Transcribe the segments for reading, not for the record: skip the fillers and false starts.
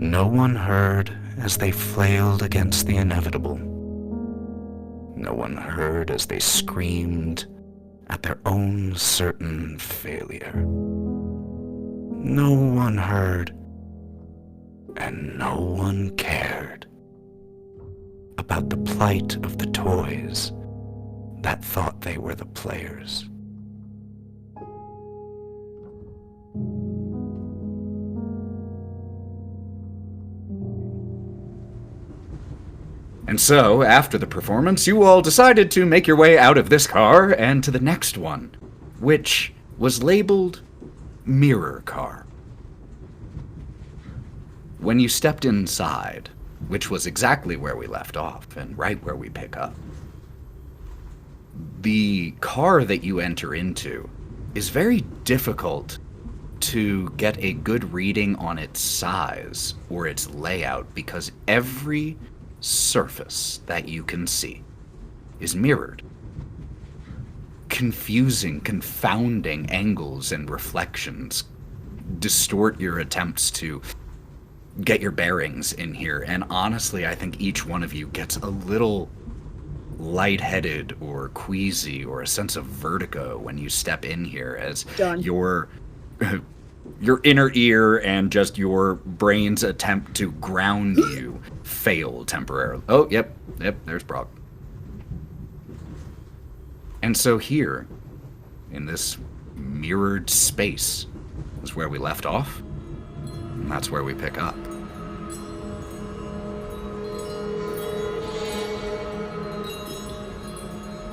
No one heard as they flailed against the inevitable. No one heard as they screamed at their own certain failure. No one heard, and no one cared about the plight of the toys that thought they were the players. And so, after the performance, you all decided to make your way out of this car and to the next one, which was labeled Mirror Car. When you stepped inside, which was exactly where we left off and right where we pick up, the car that you enter into is very difficult to get a good reading on its size or its layout because every surface that you can see is mirrored. Confusing, confounding angles and reflections distort your attempts to get your bearings in here, and honestly, I think each one of you gets a little lightheaded or queasy or a sense of vertigo when you step in here as your inner ear and just your brain's attempt to ground you fail temporarily. Oh, yep, there's Brawk. And so here, in this mirrored space, is where we left off, and that's where we pick up.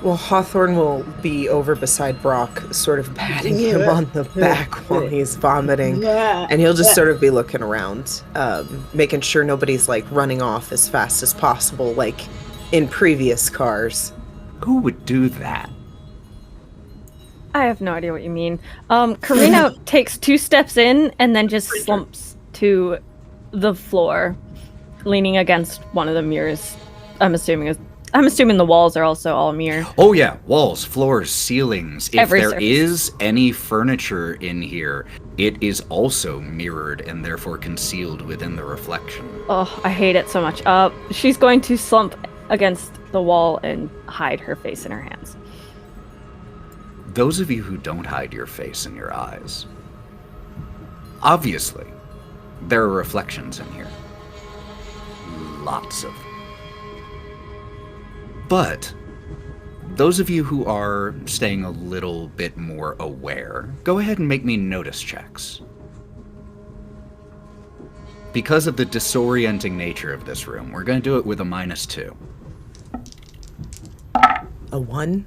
Well, Hawthorne will be over beside Brawk, sort of patting him on the back while he's vomiting. And he'll just sort of be looking around, making sure nobody's, like, running off as fast as possible, like in previous cars. Who would do that? I have no idea what you mean. Karina takes 2 steps in and then just slumps to the floor, leaning against one of the mirrors. I'm assuming the walls are also all mirror. Oh yeah, walls, floors, ceilings. If Every there surface. is any furniture in here, it is also mirrored and therefore concealed within the reflection. Oh, I hate it so much. She's going to slump against the wall and hide her face in her hands. Those of you who don't hide your face in your eyes, obviously, there are reflections in here. Lots of them. But those of you who are staying a little bit more aware, go ahead and make me notice checks. Because of the disorienting nature of this room, we're going to do it with a -2. A 1?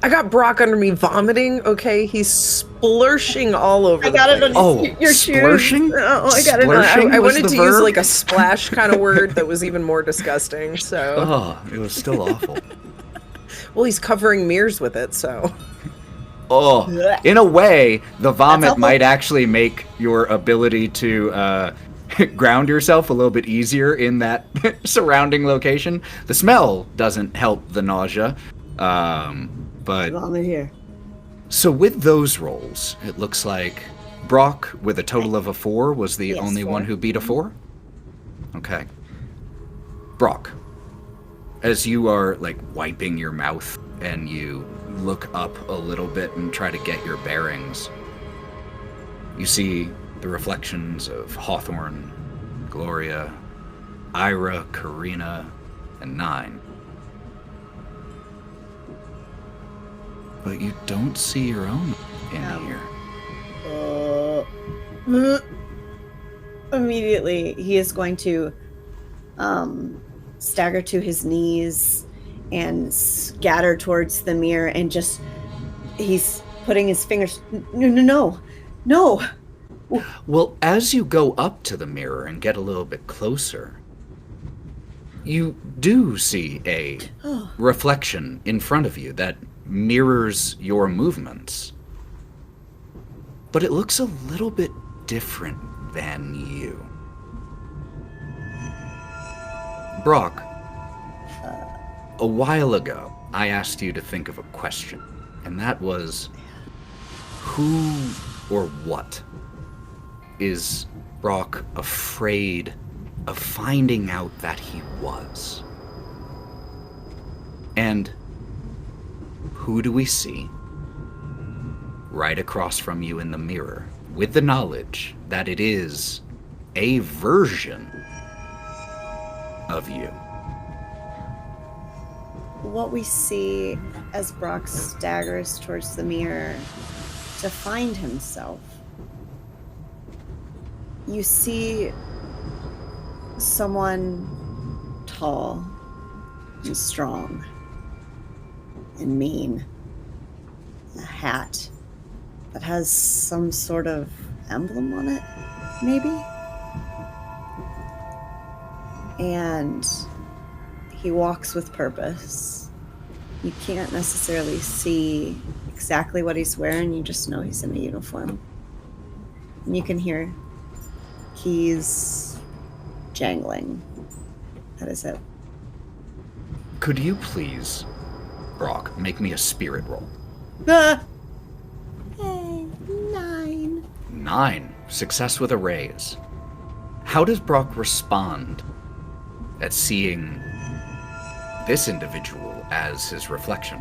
I got Brawk under me vomiting, okay? He's splurshing all over the got it place. on your shoes. Splurshing? Oh, I got it. Splurshing I was wanted the to use verb? like a splash kind of word that was even more disgusting, so. Oh, it was still awful. Well, he's covering mirrors with it, so. Oh, in a way, the vomit helpful. might actually make your ability to ground yourself a little bit easier in that surrounding location. The smell doesn't help the nausea, but... Vomit here. So with those rolls, it looks like Brawk, with a total of a 4, was the Yes, only 4. one who beat a 4? Okay. Brawk, as you are, like, wiping your mouth and you look up a little bit and try to get your bearings, you see the reflections of Hawthorne, Gloria, Ira, Karina, and Nyne. But you don't see your own in here. Immediately, he is going to stagger to his knees and scatter towards the mirror, and just he's putting his fingers. No. Well, as you go up to the mirror and get a little bit closer, you do see a reflection in front of you that mirrors your movements. But it looks a little bit different than you. Brawk, a while ago, I asked you to think of a question, and that was, who or what is Brawk afraid of finding out that he was. And who do we see? Right across from you in the mirror, with the knowledge that it is a version of you. What we see as Brawk staggers towards the mirror to find himself, you see someone tall and strong and mean. A hat that has some sort of emblem on it, maybe? And he walks with purpose. You can't necessarily see exactly what he's wearing, you just know he's in a uniform. And you can hear keys jangling at his hip. Could you please, Brawk, make me a spirit roll? Ah! Hey, 9. 9. Success with a raise. How does Brawk respond at seeing this individual as his reflection?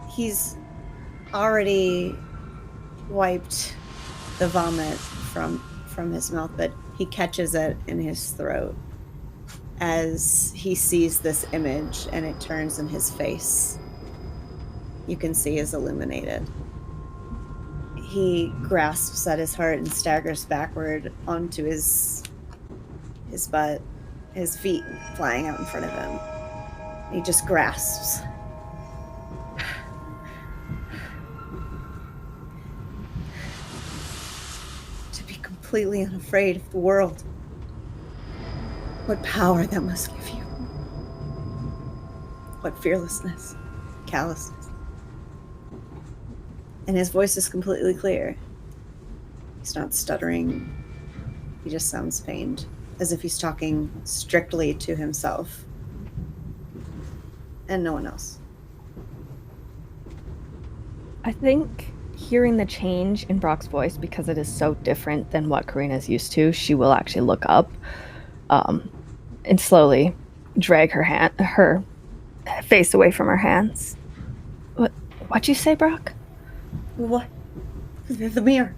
He's already wiped the vomit from his mouth, but he catches it in his throat as he sees this image and it turns in his face. You can see is illuminated. He grasps at his heart and staggers backward onto his butt, his feet flying out in front of him. He just grasps. To be completely unafraid of the world. What power that must give you. What fearlessness, callousness. And his voice is completely clear. He's not stuttering. He just sounds pained, as if he's talking strictly to himself and no one else. I think hearing the change in Brawk's voice, because it is so different than what Karina's used to, she will actually look up and slowly drag her face away from her hands. What'd you say, Brawk? What? The mirror.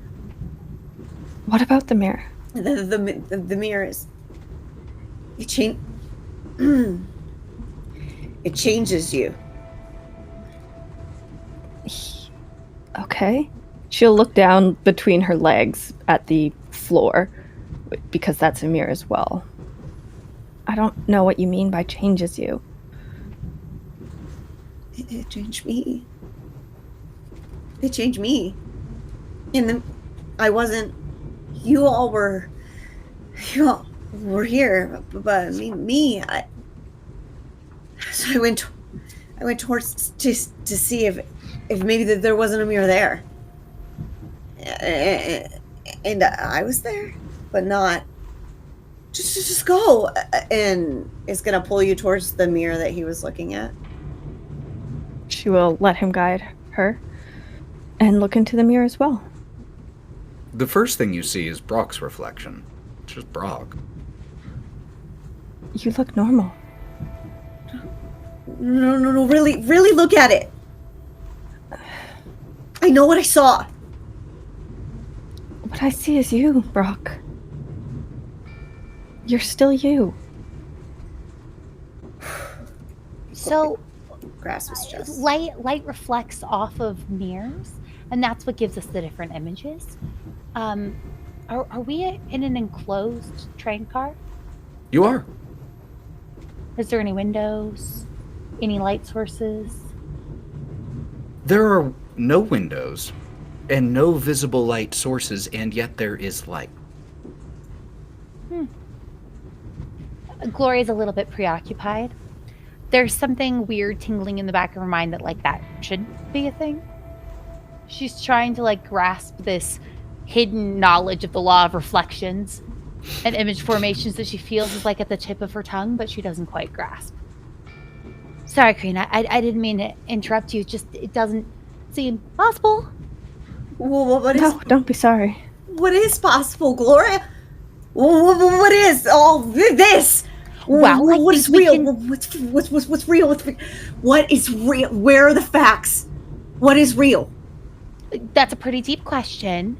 What about the mirror? The mirror is... It changes you. Okay. She'll look down between her legs at the floor, because that's a mirror as well. I don't know what you mean by changes you. It changed me. It changed me. And then I wasn't... You all were here, but so I went towards to see if maybe there wasn't a mirror there. And I was there, but not... Just go. And it's gonna pull you towards the mirror that he was looking at. She will let him guide her and look into the mirror as well. The first thing you see is Brawk's reflection. It's just Brawk. You look normal. No, really look at it. I know what I saw. What I see is you, Brawk. You're still you. So, Grass was just... light reflects off of mirrors, and that's what gives us the different images. Are we in an enclosed train car? You are. Is there any windows? Any light sources? There are no windows and no visible light sources, and yet there is light. Gloria's a little bit preoccupied. There's something weird tingling in the back of her mind that that shouldn't be a thing. She's trying to grasp this hidden knowledge of the law of reflections and image formations that she feels is at the tip of her tongue, but she doesn't quite grasp. Sorry, Karina, I didn't mean to interrupt you. It doesn't seem possible. What is... No, don't be sorry. what is possible, Gloria? What is all this? Well, what is real? What's real? What is real? Where are the facts? What is real? That's a pretty deep question,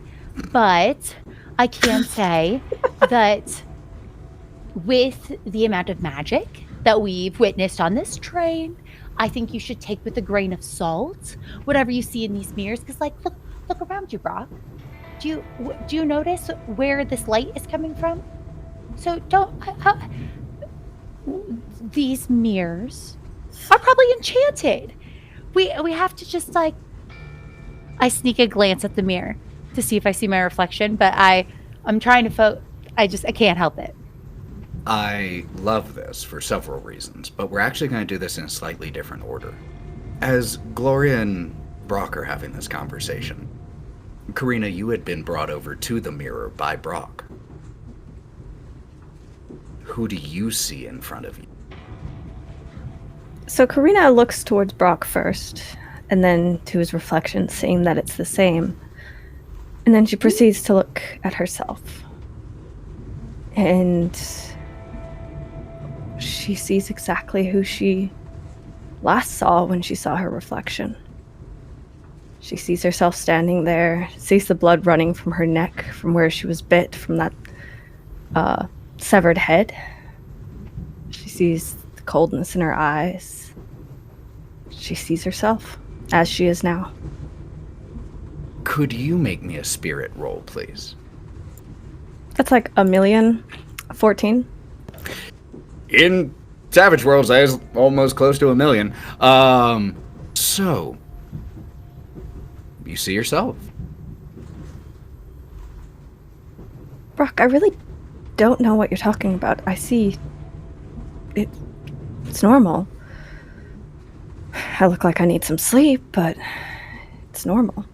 but I can say that with the amount of magic that we've witnessed on this train, I think you should take with a grain of salt whatever you see in these mirrors. Because, like, look around you, Brawk. Do you notice where this light is coming from? So these mirrors are probably enchanted. We have to just, like, I sneak a glance at the mirror to see if I see my reflection, but I'm trying to I can't help it. I love this for several reasons, but we're actually going to do this in a slightly different order. As Gloria and Brawk are having this conversation, Karina, you had been brought over to the mirror by Brawk. Who do you see in front of you? So Karina looks towards Brawk first, and then to his reflection, seeing that it's the same. And then she proceeds to look at herself. And she sees exactly who she last saw when she saw her reflection. She sees herself standing there, sees the blood running from her neck, from where she was bit, from that severed head. She sees the coldness in her eyes. She sees herself as she is now. Could you make me a spirit roll, please? That's like 1,014,000. In Savage Worlds, that is almost close to 1,000,000. So, you see yourself. Brawk, I really don't know what you're talking about. I see it's normal. I look like I need some sleep, but it's normal.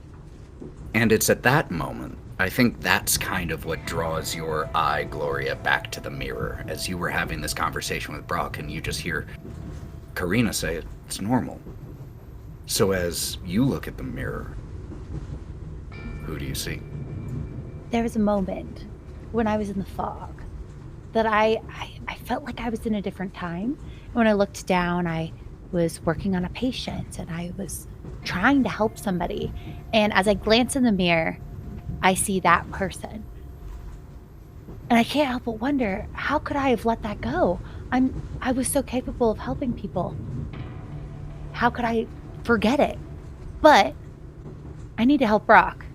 And it's at that moment, I think that's kind of what draws your eye, Gloria, back to the mirror, as you were having this conversation with Brawk, and you just hear Karina say it's normal. So as you look at the mirror, who do you see? There was a moment when I was in the fog that I felt like I was in a different time. When I looked down, I was working on a patient and I was trying to help somebody. And as I glance in the mirror, I see that person. And I can't help but wonder, how could I have let that go? I was so capable of helping people. How could I forget it? But I need to help Brawk.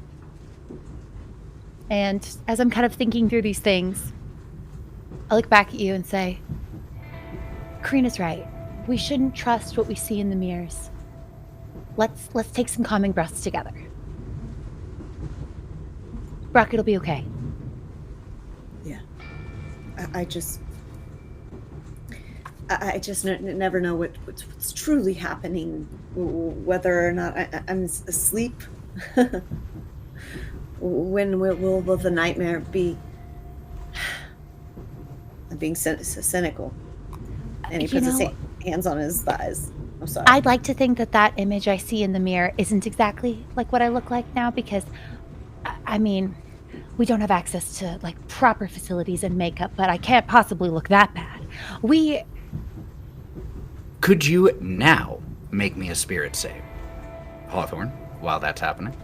And as I'm kind of thinking through these things, I look back at you and say, Karina's right. We shouldn't trust what we see in the mirrors. Let's take some calming breaths together. Brawk, it'll be okay. Yeah. I just never know what's truly happening, whether or not I'm asleep. When will the nightmare be? I'm being cynical. And he puts his hands on his thighs. I'm sorry. I'd like to think that image I see in the mirror isn't exactly like what I look like now, because, I mean, we don't have access to, like, proper facilities and makeup, but I can't possibly look that bad. Could you now make me a spirit save, Hawthorne, while that's happening?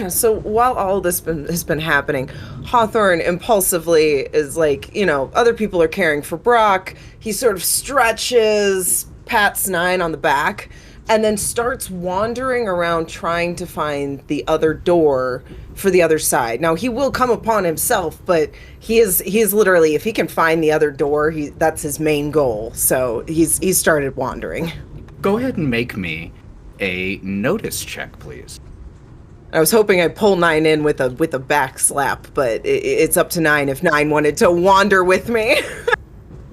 So while all this has been happening, Hawthorne impulsively is like, other people are caring for Brawk. He sort of stretches, pats Nyne on the back, and then starts wandering around trying to find the other door for the other side. Now, he will come upon himself, but he is literally, if he can find the other door, that's his main goal. So he's started wandering. Go ahead and make me a notice check, please. I was hoping I'd pull Nyne in with a back slap, but it's up to Nyne if Nyne wanted to wander with me.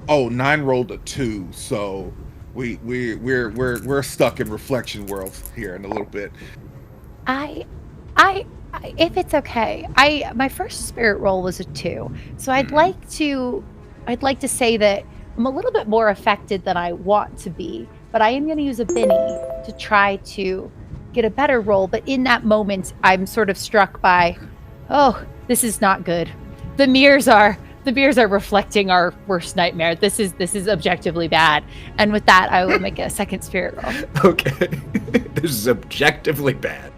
Oh, Nyne rolled a 2, so we're stuck in reflection worlds here in a little bit. I if it's okay, my first spirit roll was a 2, so I'd like to say that I'm a little bit more affected than I want to be, but I am going to use a Binny to try to get a better roll. But in that moment, I'm sort of struck by Oh, this is not good. The mirrors are reflecting our worst nightmare. This is objectively bad. And with that, I will make a second spirit roll. Okay. This is objectively bad.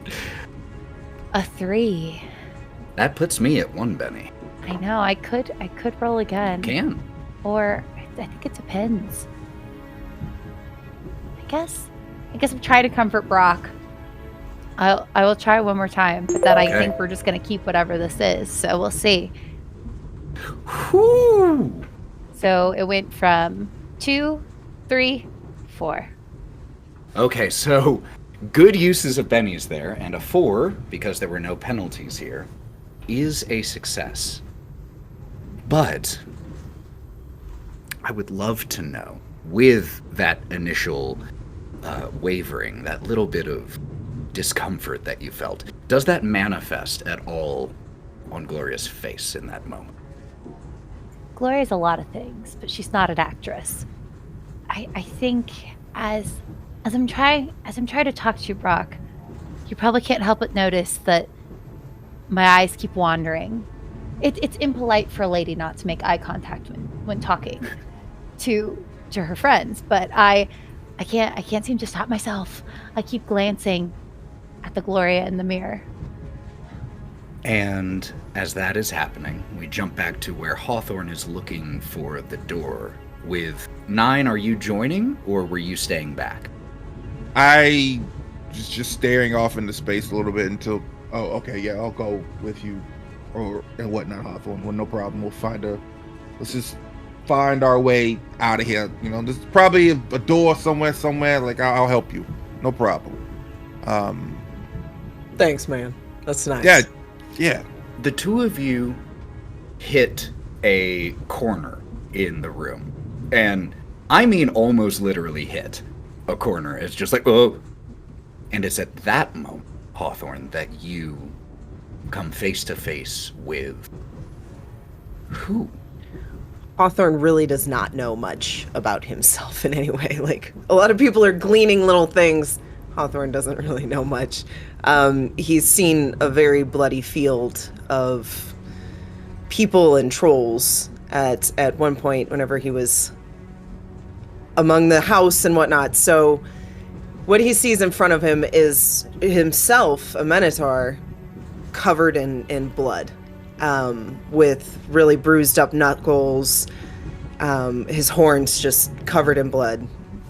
A 3. That puts me at 1 Benny. I know. I could roll again. Can. Or I think it depends. I guess I'm trying to comfort Brawk. I will try one more time, but then Okay. I think we're just gonna keep whatever this is. So we'll see. Whoo! So it went from 2, 3, 4. Okay, so good uses of bennies there, and a 4, because there were no penalties here, is a success. But I would love to know, with that initial wavering, that little bit of discomfort that you felt, does that manifest at all on Gloria's face in that moment? Gloria's a lot of things, but she's not an actress. I think as I'm trying to talk to you, Brawk, you probably can't help but notice that my eyes keep wandering. It's impolite for a lady not to make eye contact when talking to her friends, but I can't seem to stop myself. I keep glancing at the Gloria in the mirror. And as that is happening, we jump back to where Hawthorne is looking for the door. With Nyne, are you joining, or were you staying back? I was just staring off into space a little bit until. Oh, okay, yeah, I'll go with you, and whatnot, Hawthorne. Well, no problem. Let's just find our way out of here. You know, there's probably a door somewhere. Like I'll help you. No problem. Thanks, man. That's nice. Yeah. The two of you hit a corner in the room. And I mean almost literally hit a corner. It's just like, oh. And it's at that moment, Hawthorne, that you come face to face with who? Hawthorne really does not know much about himself in any way. Like, a lot of people are gleaning little things. Hawthorne doesn't really know much. He's seen a very bloody field of people and trolls at one point whenever he was among the house and whatnot. So what he sees in front of him is himself, a Minotaur, covered in blood, with really bruised up knuckles, his horns just covered in blood,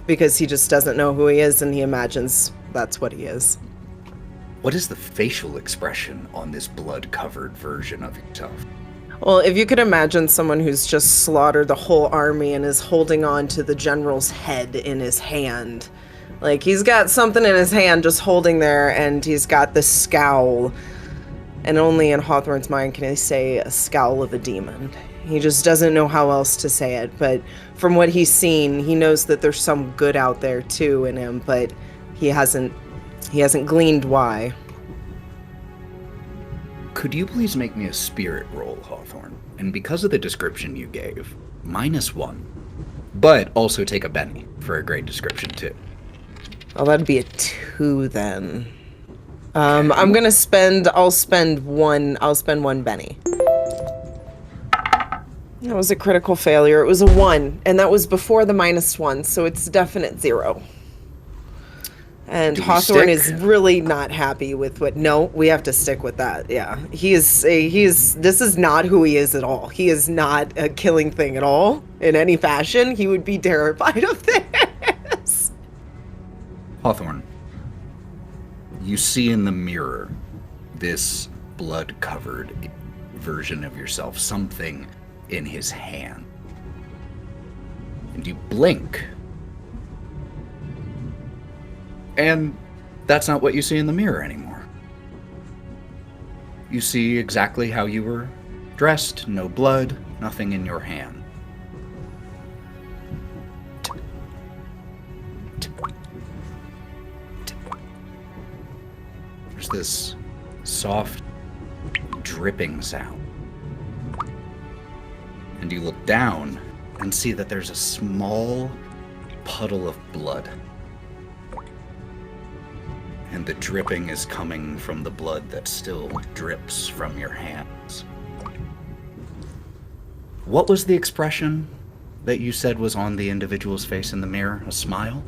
because he just doesn't know who he is and he imagines that's what he is. What is the facial expression on this blood-covered version of yourself? Well, if you could imagine someone who's just slaughtered the whole army and is holding on to the general's head in his hand. Like, he's got something in his hand just holding there, and he's got this scowl. And only in Hawthorne's mind can he say a scowl of a demon. He just doesn't know how else to say it, but from what he's seen, he knows that there's some good out there too in him, but he hasn't gleaned why. Could you please make me a spirit roll, Hawthorne? And because of the description you gave, -1. But also take a Benny for a great description too. Oh, that'd be a 2 then. I'll spend one Benny. That was a critical failure. It was a 1, and that was before the -1, so it's a definite 0. And Hawthorne is really not happy with what. No, we have to stick with that. Yeah, this is not who he is at all. He is not a killing thing at all in any fashion. He would be terrified of this. Hawthorne, you see in the mirror this blood-covered version of yourself, something in his hand. And you blink. And that's not what you see in the mirror anymore. You see exactly how you were dressed, no blood, nothing in your hand. There's this soft dripping sound. And you look down and see that there's a small puddle of blood. and the dripping is coming from the blood that still drips from your hands. What was the expression that you said was on the individual's face in the mirror? A smile?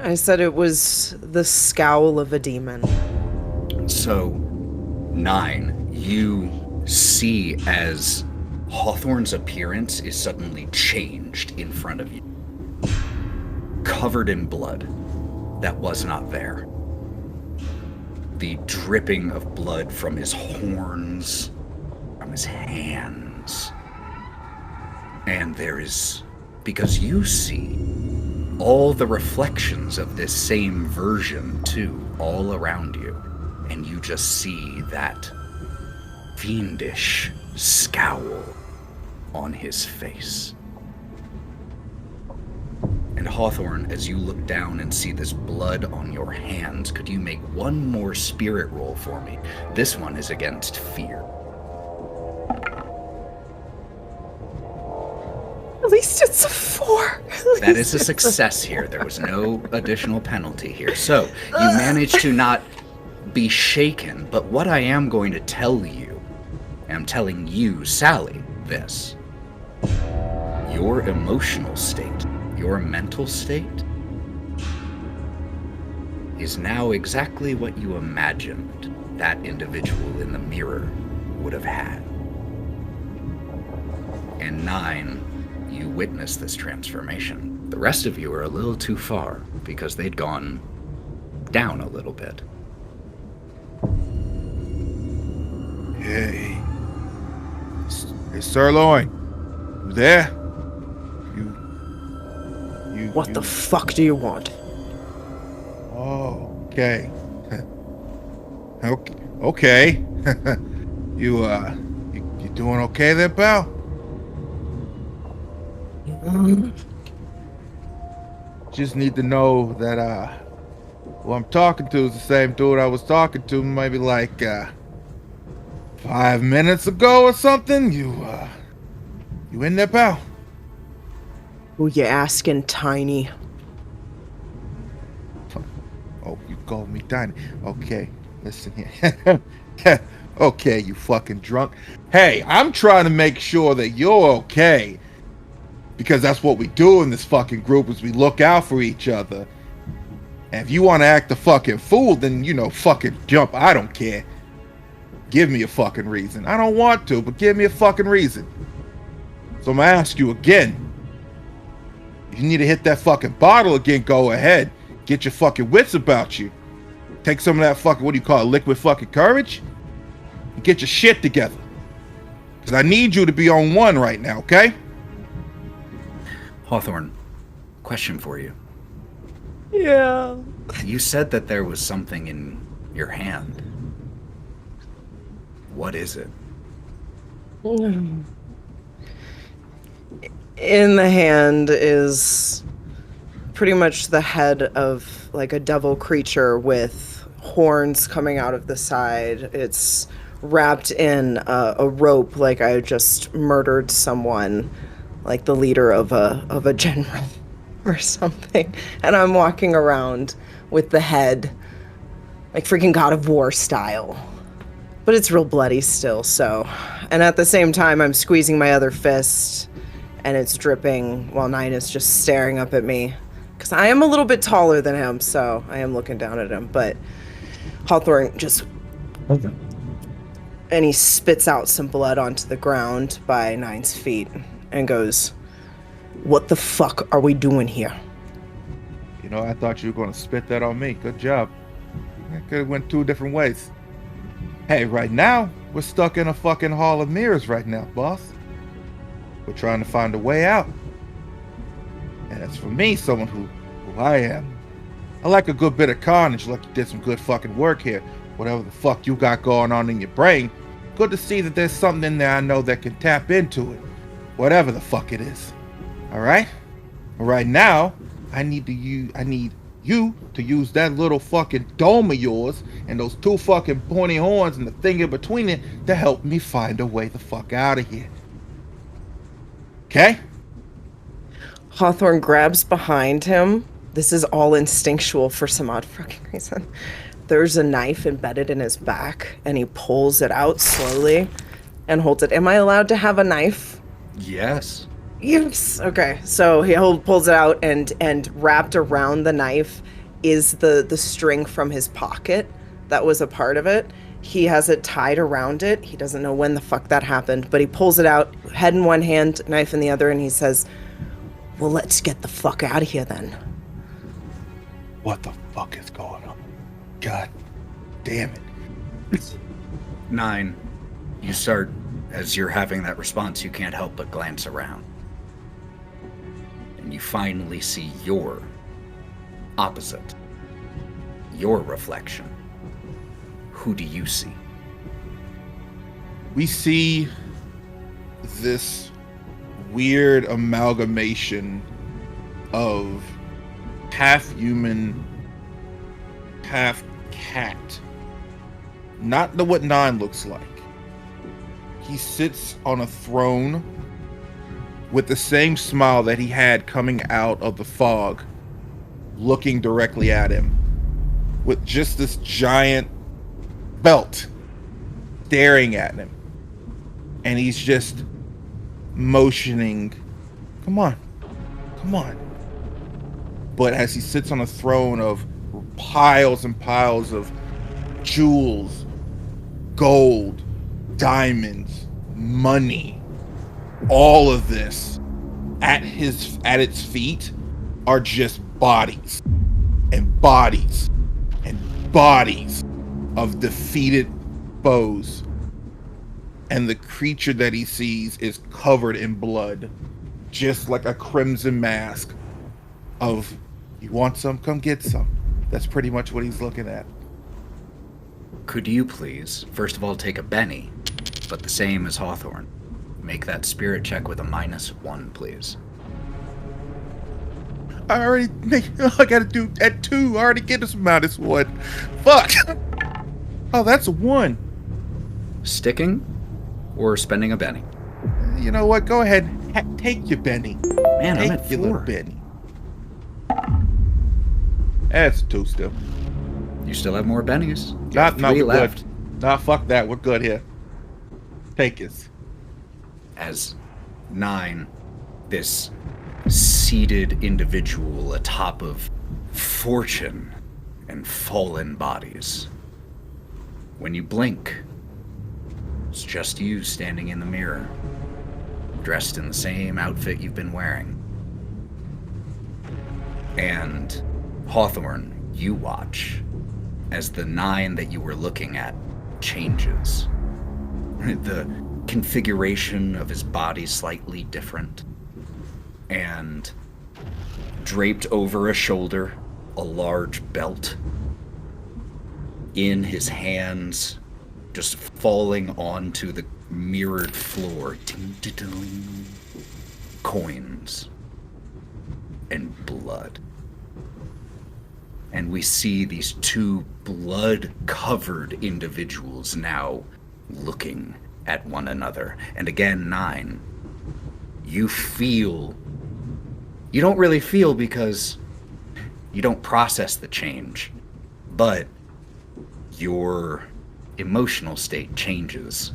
I said it was the scowl of a demon. So, Nyne, you see as Hawthorne's appearance is suddenly changed in front of you. Covered in blood that was not there. The dripping of blood from his horns, from his hands. And there is, because you see all the reflections of this same version too, all around you. And you just see that fiendish scowl on his face. And Hawthorne, as you look down and see this blood on your hands, could you make one more spirit roll for me? This one is against fear. At least it's a 4. That is a success here. There was no additional penalty here. So, you managed to not be shaken, but what I am going to tell you, I'm telling you, Sally, this. Your emotional state, your mental state, is now exactly what you imagined that individual in the mirror would have had. And Nyne, you witnessed this transformation. The rest of you are a little too far because they'd gone down a little bit. Hey, Sirloin, you there? What the fuck do you want? Oh, okay. Okay. You doing okay there, pal? Just need to know that who I'm talking to is the same dude I was talking to maybe like 5 minutes ago or something. You in there, pal? Who you asking, Tiny? Oh, you called me Tiny. Okay, listen here. Okay, you fucking drunk. Hey, I'm trying to make sure that you're okay. Because that's what we do in this fucking group, is we look out for each other. And if you want to act a fucking fool, then, fucking jump. I don't care. Give me a fucking reason. I don't want to, but give me a fucking reason. So I'm gonna ask you again. If you need to hit that fucking bottle again, go ahead. Get your fucking wits about you. Take some of that fucking, what do you call it, liquid fucking courage? And get your shit together. Because I need you to be on one right now, okay? Hawthorne, question for you. Yeah. You said that there was something in your hand. What is it? In the hand is pretty much the head of like a devil creature with horns coming out of the side. It's wrapped in a rope, like I just murdered someone, like the leader of a general or something. And I'm walking around with the head, like freaking God of War style. But it's real bloody still, so. And at the same time, I'm squeezing my other fist, and it's dripping while Nyne is just staring up at me. Because I am a little bit taller than him, so I am looking down at him. But Hawthorne just... And he spits out some blood onto the ground by Nyne's feet and goes, "What the fuck are we doing here?" I thought you were going to spit that on me. Good job. It could have went 2 different ways. Hey, right now, we're stuck in a fucking hall of mirrors right now, boss. We're trying to find a way out. And as for me, someone who I am, I like a good bit of carnage, like you did some good fucking work here. Whatever the fuck you got going on in your brain, good to see that there's something in there I know that can tap into it. Whatever the fuck it is. Alright? Right now, I need you to use that little fucking dome of yours and those 2 fucking pointy horns and the thing in between it to help me find a way the fuck out of here. Okay? Hawthorne grabs behind him this is all instinctual for some odd fucking reason. There's a knife embedded in his back, and he pulls it out slowly and holds it. Am I allowed to have a knife? Yes. Yes. Okay. So he pulls it out, and wrapped around the knife is the string from his pocket that was a part of it. He has it tied around it. He doesn't know when the fuck that happened, but he pulls it out, head in one hand, knife in the other, and he says, "Well, let's get the fuck out of here then." What the fuck is going on? God damn it. Nyne, you start, as you're having that response, you can't help but glance around. And you finally see your opposite, your reflection. Who do you see? We see this weird amalgamation of half human, half cat. Not what Nyne looks like. He sits on a throne with the same smile that he had coming out of the fog, looking directly at him, with just this giant belt staring at him. And he's just motioning, come on. But as he sits on a throne of piles and piles of jewels, gold, diamonds, money, all of this at its feet are just bodies and bodies and bodies of defeated foes. And the creature that he sees is covered in blood, just like a crimson mask of, you want some? Come get some. That's pretty much what he's looking at. Could you please, first of all, take a Benny, but the same as Hawthorne. Make that spirit check with a -1, please. I gotta do at 2. I already get us -1. Fuck. Oh, that's a 1. Sticking or spending a Benny? You know what? Go ahead. Take your Benny. Man, I'm Take at your 4. little Benny. That's 2 still. You still have more Bennies. You Not have 3 we're left. good. Nah, fuck that. We're good here. Take us. As Nyne, this seated individual atop of fortune and fallen bodies. When you blink, it's just you standing in the mirror, dressed in the same outfit you've been wearing. And Hawthorne, you watch as the Nyne that you were looking at changes. The configuration of his body slightly different, and draped over a shoulder, a large belt. In his hands, just falling onto the mirrored floor, coins and blood. And we see these 2 blood-covered individuals now looking at one another. And again, Nyne, you don't really feel because you don't process the change, but your emotional state changes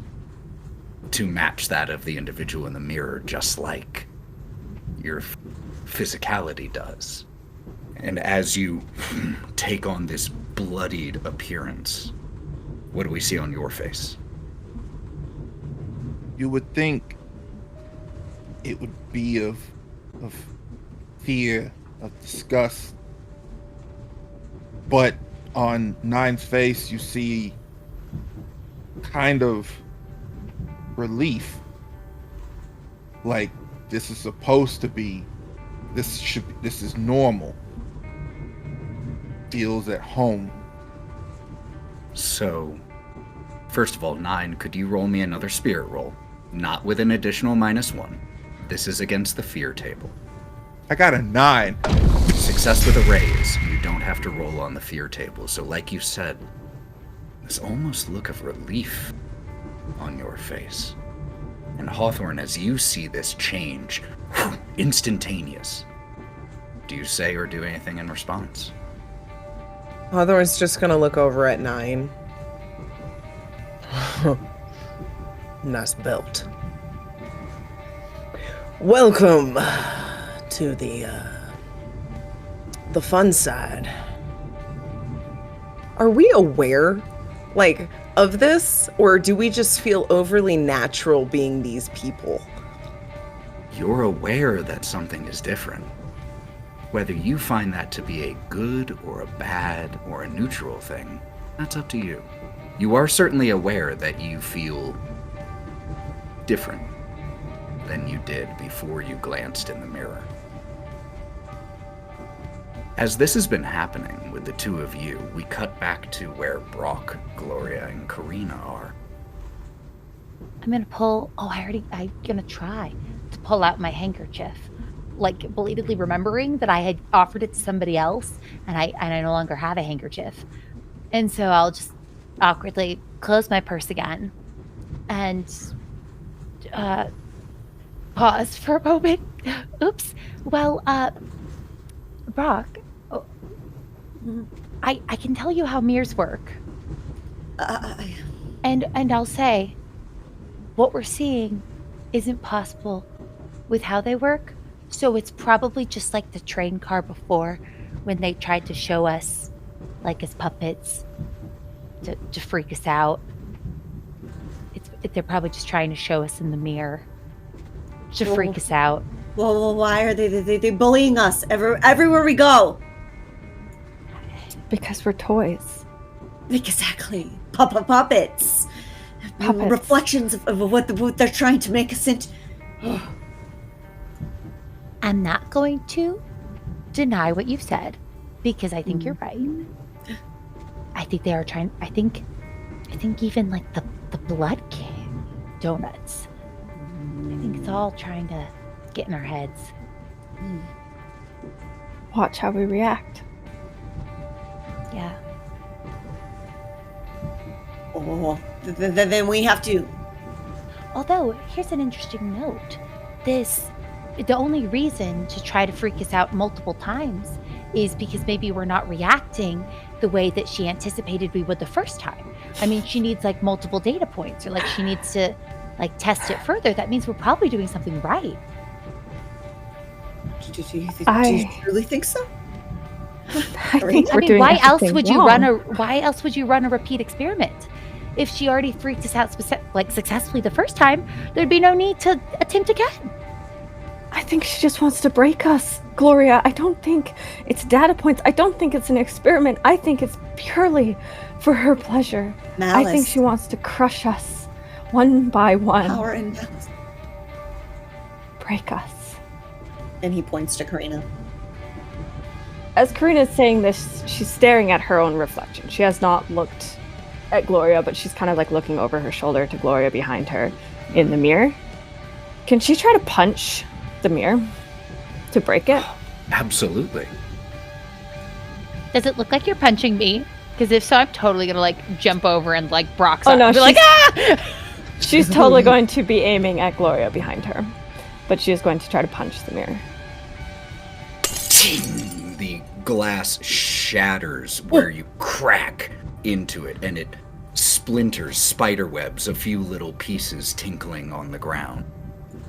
to match that of the individual in the mirror, just like your physicality does. And as you take on this bloodied appearance, what do we see on your face? You would think it would be of fear, of disgust. But on Nyne's face, you see kind of relief. Like, this is supposed to be, this is normal. Feels at home. So, first of all, Nyne, could you roll me another spirit roll? Not with an additional -1. This is against the fear table. I got a 9. Success with a raise. You don't have to roll on the fear table. So like you said, this almost look of relief on your face. And Hawthorne, as you see this change, instantaneous, Do you say or do anything in response? Hawthorne's just gonna look over at Nyne. Nice belt. Welcome to the fun side. Are we aware, like, of this, or do we just feel overly natural being these people? You're aware that something is different. Whether you find that to be a good or a bad or a neutral thing, that's up to you. You are certainly aware that you feel different than you did before you glanced in the mirror. As this has been happening with the two of you, we cut back to where Brawk, Gloria, and Karina are. I'm gonna try to pull out my handkerchief, like belatedly remembering that I had offered it to somebody else, and I no longer have a handkerchief, and so I'll just awkwardly close my purse again, and pause for a moment. Oops. Well, Brawk, I can tell you how mirrors work, and I'll say, what we're seeing isn't possible with how they work, so it's probably just like the train car before, when they tried to show us, like as puppets, to freak us out. They're probably just trying to show us in the mirror to freak us out. Well, why are they bullying us everywhere we go? Because we're toys. Exactly. Puppets. Reflections of what they're trying to make us into. I'm not going to deny what you've said, because I think you're right. I think they are trying. I think even like the Blood King donuts. I think it's all trying to get in our heads. Watch how we react. Yeah. Oh, then we have to. Although, here's an interesting note. The only reason to try to freak us out multiple times is because maybe we're not reacting the way that she anticipated we would the first time. I mean, she needs like multiple data points, or like she needs to like test it further. That means we're probably doing something right. Do you really think so? I think we're doing why else everything would you wrong. why else would you run a repeat experiment? If she already freaked us out successfully the first time, there'd be no need to attempt again. I think she just wants to break us, Gloria. I don't think it's data points. I don't think it's an experiment. I think it's purely for her pleasure. Malice. I think she wants to crush us one by one. Power and malice. Break us. And he points to Karina. As Karina's saying this, she's staring at her own reflection. She has not looked at Gloria, but she's kind of like looking over her shoulder to Gloria behind her in the mirror. Can she try to punch the mirror to break it? Absolutely. Does it look like you're punching me? Because if so, I'm totally gonna like jump over and like Brock's Oh up no, and be like, ah! She's totally going to be aiming at Gloria behind her, but she is going to try to punch the mirror. The glass shatters where you crack into it, and it splinters, spiderwebs, a few little pieces tinkling on the ground.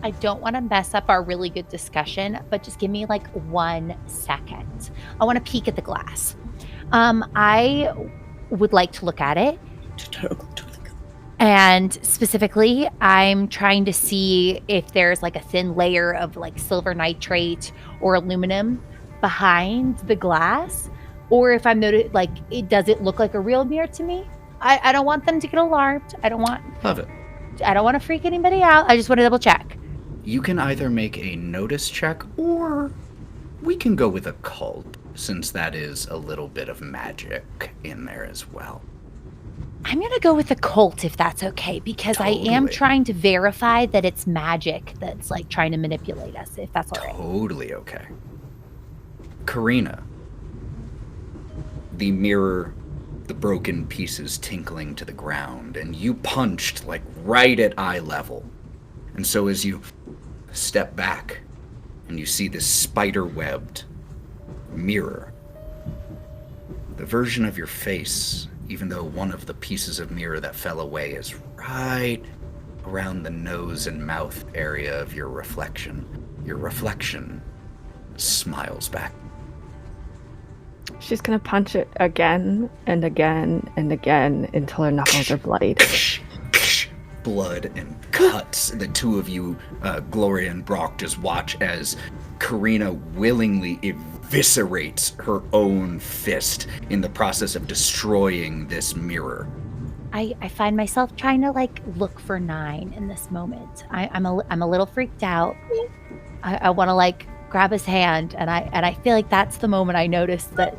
I don't want to mess up our really good discussion, but just give me like 1 second. I want to peek at the glass. I would like to look at it. And specifically, I'm trying to see if there's like a thin layer of like silver nitrate or aluminum behind the glass, or if I'm noted, like, does it look like a real mirror to me? I don't want them to get alarmed. I don't want to freak anybody out. I just want to double check. You can either make a notice check, or we can go with occult, since that is a little bit of magic in there as well. I'm going to go with occult if that's okay, because I am trying to verify that it's magic that's like trying to manipulate us, if that's all right. Totally okay. Karina, the mirror, the broken pieces tinkling to the ground, and you punched like right at eye level. And so as you step back and you see this spider-webbed mirror. The version of your face, even though one of the pieces of mirror that fell away is right around the nose and mouth area of your reflection smiles back. She's gonna punch it again and again and again until her knuckles are bloodied. Blood and cuts. The two of you, Gloria and Brawk, just watch as Karina willingly eviscerates her own fist in the process of destroying this mirror. I find myself trying to like look for Nyne in this moment. I'm a little freaked out. I want to like grab his hand, and I feel like that's the moment I noticed that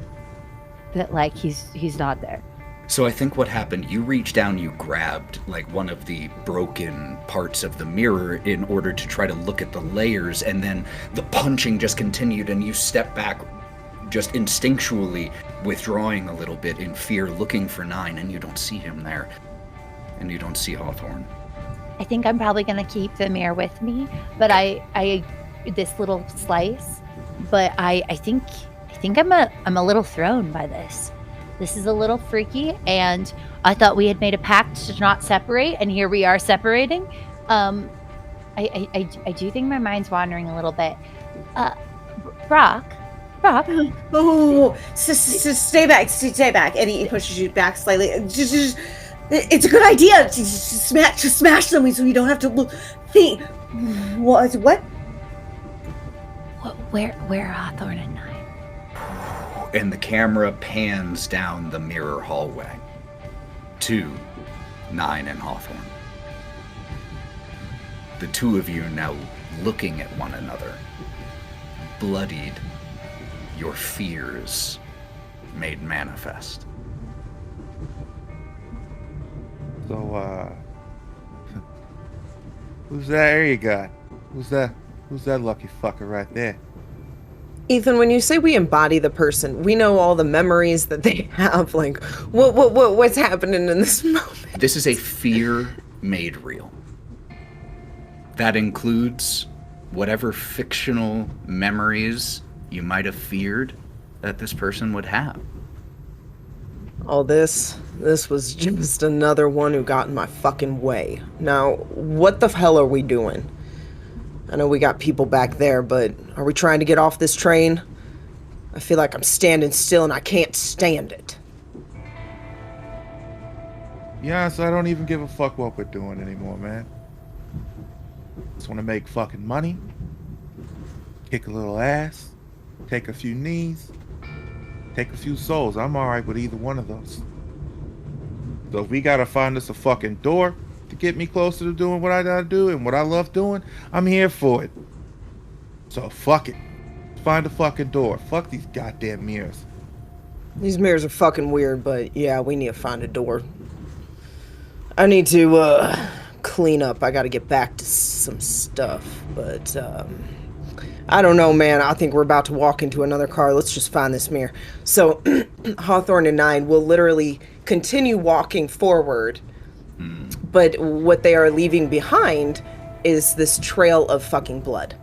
like he's not there. So I think what happened, you reached down, you grabbed like one of the broken parts of the mirror in order to try to look at the layers, and then the punching just continued, and you stepped back just instinctually, withdrawing a little bit in fear, looking for Nyne, and you don't see him there. And you don't see Hawthorne. I think I'm probably gonna keep the mirror with me, but I this little slice, but I think I'm a little thrown by this. This is a little freaky, and I thought we had made a pact to not separate, and here we are separating. I do think my mind's wandering a little bit. Brawk. Oh, stay back. And he pushes you back slightly. It's a good idea to smash them so we don't have to think. What? Where are Hawthorne and Nyne? And the camera pans down the mirror hallway to Nyne and Hawthorne. The two of you now looking at one another, bloodied, your fears made manifest. So, who's that area guy? Who's that lucky fucker right there? Ethan, when you say we embody the person, we know all the memories that they have. Like, what's happening in this moment? This is a fear made real. That includes whatever fictional memories you might have feared that this person would have. All this was just another one who got in my fucking way. Now, what the hell are we doing? I know we got people back there, but are we trying to get off this train? I feel like I'm standing still and I can't stand it. Yeah, so I don't even give a fuck what we're doing anymore, man. Just want to make fucking money, kick a little ass, take a few knees, take a few souls. I'm alright with either one of those. So if we gotta find us a fucking door to get me closer to doing what I gotta do and what I love doing, I'm here for it. So fuck it. Find a fucking door. Fuck these goddamn mirrors. These mirrors are fucking weird, but yeah, we need to find a door. I need to clean up. I gotta get back to some stuff, but I don't know, man. I think we're about to walk into another car. Let's just find this mirror. So Hawthorne and Nyne will literally continue walking forward, but what they are leaving behind is this trail of fucking blood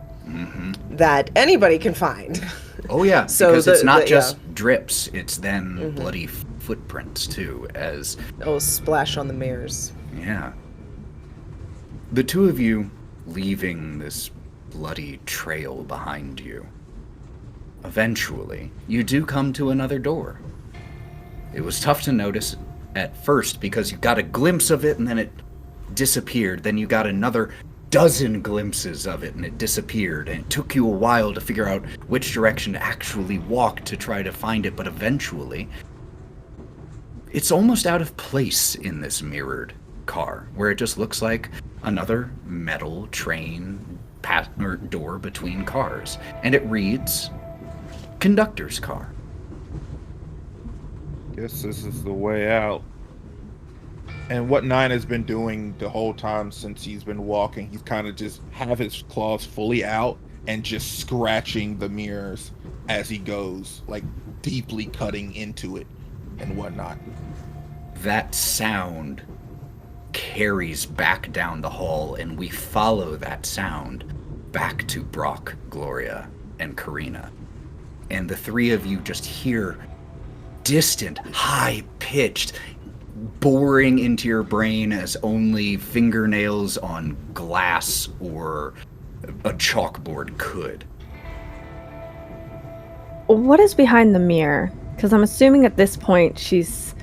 that anybody can find. Oh yeah, So because it's not just yeah. drips, it's then bloody footprints too, as Oh, splash on the mirrors. yeah. The two of you leaving this bloody trail behind you. Eventually, you do come to another door. It was tough to notice at first because you got a glimpse of it and then it disappeared. Then you got another dozen glimpses of it and it disappeared. And it took you a while to figure out which direction to actually walk to try to find it. But eventually, it's almost out of place in this mirrored car where it just looks like another metal train or door between cars. And it reads, conductor's car. Guess this is the way out. And what Nyne has been doing the whole time since he's been walking, he's kind of just have his claws fully out and just scratching the mirrors as he goes, like deeply cutting into it and whatnot. That sound carries back down the hall, and we follow that sound back to Brawk, Gloria, and Karina. and the three of you just hear distant, high-pitched, boring into your brain as only fingernails on glass or a chalkboard could. What is behind the mirror? Because I'm assuming at this point she's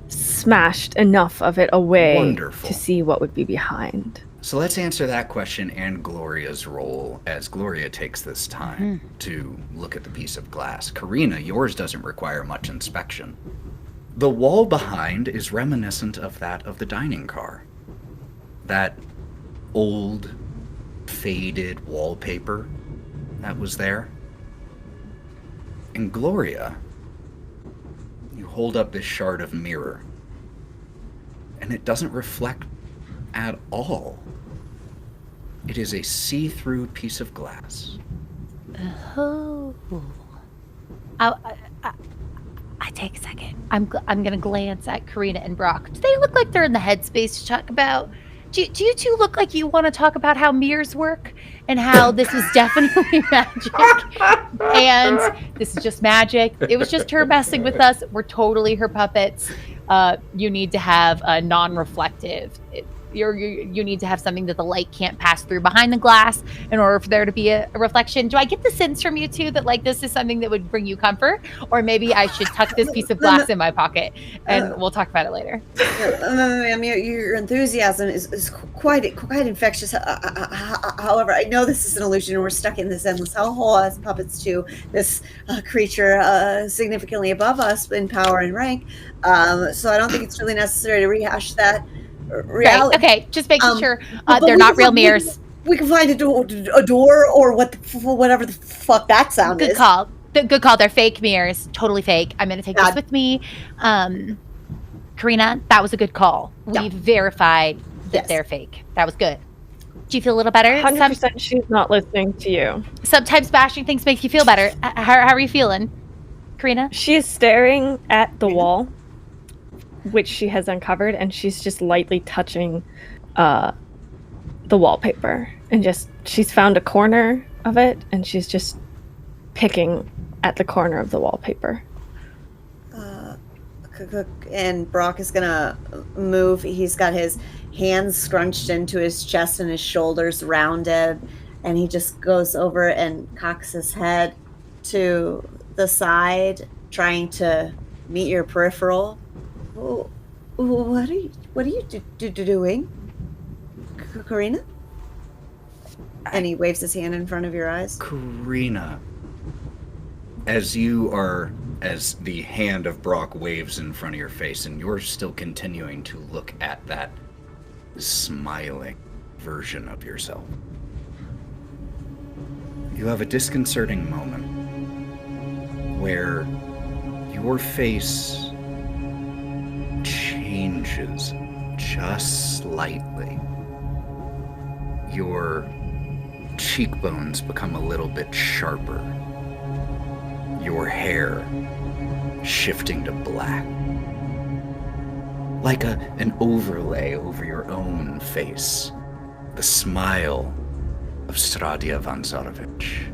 smashed enough of it away Wonderful. to see what would be behind. So let's answer that question and Gloria's role as Gloria takes this time to look at the piece of glass. Karina, yours doesn't require much inspection. The wall behind is reminiscent of that of the dining car. That old, faded wallpaper that was there. And Gloria, you hold up this shard of mirror, and it doesn't reflect at all. It is a see-through piece of glass. Oh. I take a second. I'm gonna glance at Karina and Brawk. Do they look like they're in the headspace to talk about? Do you two look like you want to talk about how mirrors work and how this was definitely magic and this is just magic? It was just her messing with us. We're totally her puppets. You need to have a non-reflective. You need to have something that the light can't pass through behind the glass in order for there to be a reflection. Do I get the sense from you two that like this is something that would bring you comfort, or maybe I should tuck this piece of glass in my pocket and we'll talk about it later? I mean, your enthusiasm is quite infectious. However, I know this is an illusion, and we're stuck in this endless hellhole as puppets to this creature significantly above us in power and rank. So I don't think it's really necessary to rehash that. Reality. Right. Okay, just making sure they're not real mirrors. We can find a door or whatever the fuck that sound is. Good call. Good call. They're fake mirrors. Totally fake. I'm going to take this with me. Karina, that was a good call. We've verified that they're fake. That was good. Do you feel a little better? 100% she's not listening to you. Sometimes bashing things makes you feel better. How are you feeling, Karina? She is staring at the wall, which she has uncovered, and she's just lightly touching the wallpaper. And she's found a corner of it, and she's just picking at the corner of the wallpaper. And Brawk is gonna move. He's got his hands scrunched into his chest and his shoulders rounded, and he just goes over and cocks his head to the side, trying to meet your peripheral. What are you doing, Karina? And he waves his hand in front of your eyes. Karina, as the hand of Brawk waves in front of your face, and you're still continuing to look at that smiling version of yourself, you have a disconcerting moment where your face changes just slightly. Your cheekbones become a little bit sharper. Your hair shifting to black. Like an overlay over your own face. The smile of Stradia Vanzarovich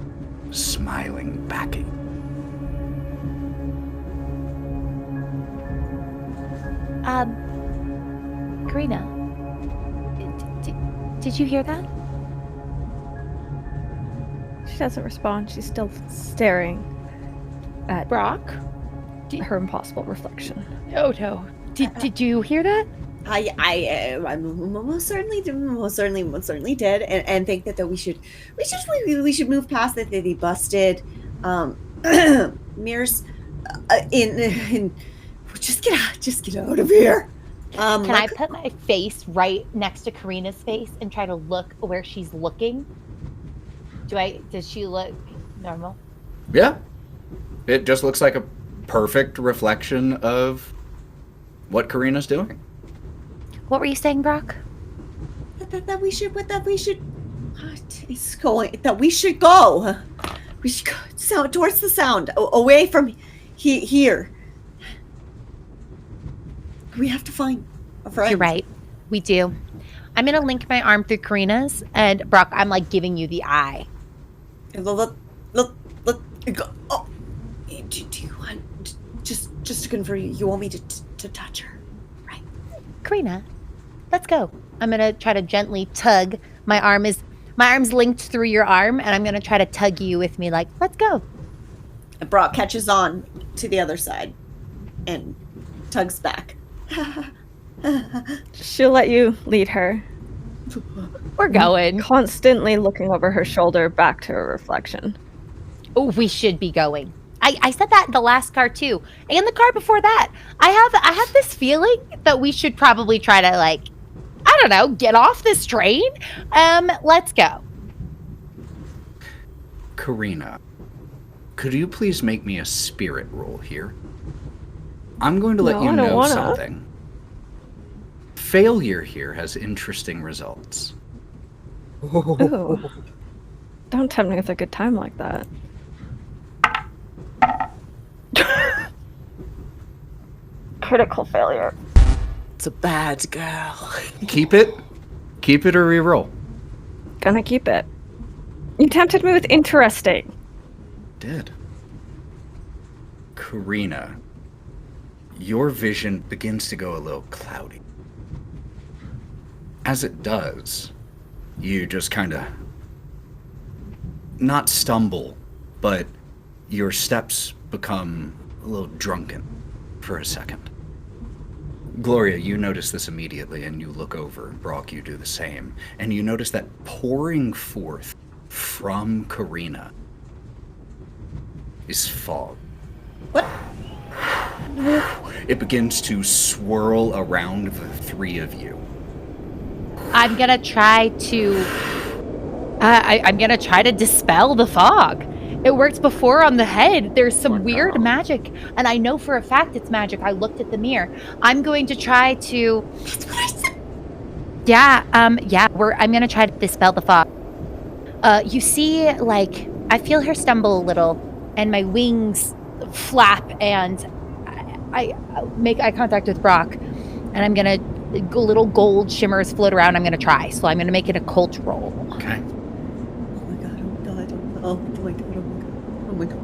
smiling back at you. Karina, did you hear that? She doesn't respond. She's still staring at Brawk? her impossible reflection. Oh no. Did you hear that? I most certainly did, and think that we should move past the busted mirrors. Just get out of here. Can I put my face right next to Karina's face and try to look where she's looking? Does she look normal? Yeah. It just looks like a perfect reflection of what Karina's doing. What were you saying, Brawk? That we should go. We should go towards the sound, away from here. We have to find a friend. You're right. We do. I'm going to link my arm through Karina's, and Brawk, I'm like giving you the eye. Look. Do you want, just to confirm, you want me to touch her, right? Karina, let's go. I'm gonna try to gently tug. My arm's linked through your arm, and I'm gonna try to tug you with me, like, let's go. And Brawk catches on to the other side and tugs back. She'll let you lead her, We're going. constantly looking over her shoulder back to her reflection. Oh, we should be going. I said that in the last car too, and the car before that. I have this feeling that we should probably try to, like, I don't know, get off this train. Let's go. Karina, could you please make me a spirit roll here? I'm going to let No, you I don't know wanna. something. Failure here has interesting results. Ooh. Don't tempt me with a good time like that. Critical failure. It's a bad girl. Keep it or reroll. Gonna keep it. You tempted me with interesting. Did. Karina, your vision begins to go a little cloudy. As it does, you just kind of not stumble, but your steps become a little drunken for a second. Gloria, you notice this immediately, and you look over. Brawk, you do the same. And you notice that pouring forth from Karina is fog. What? It begins to swirl around the three of you. I'm gonna try to. I'm gonna try to dispel the fog. It worked before on the head. There's some weird magic, and I know for a fact it's magic. I looked at the mirror. I'm going to try to. That's what I said. Yeah. I'm gonna try to dispel the fog. You see, like, I feel her stumble a little, and my wings flap, and I make eye contact with Brawk, and I'm gonna. Little gold shimmers float around. I'm gonna try, so I'm gonna make it a cult roll. Okay. Oh my god, oh my god, oh my god,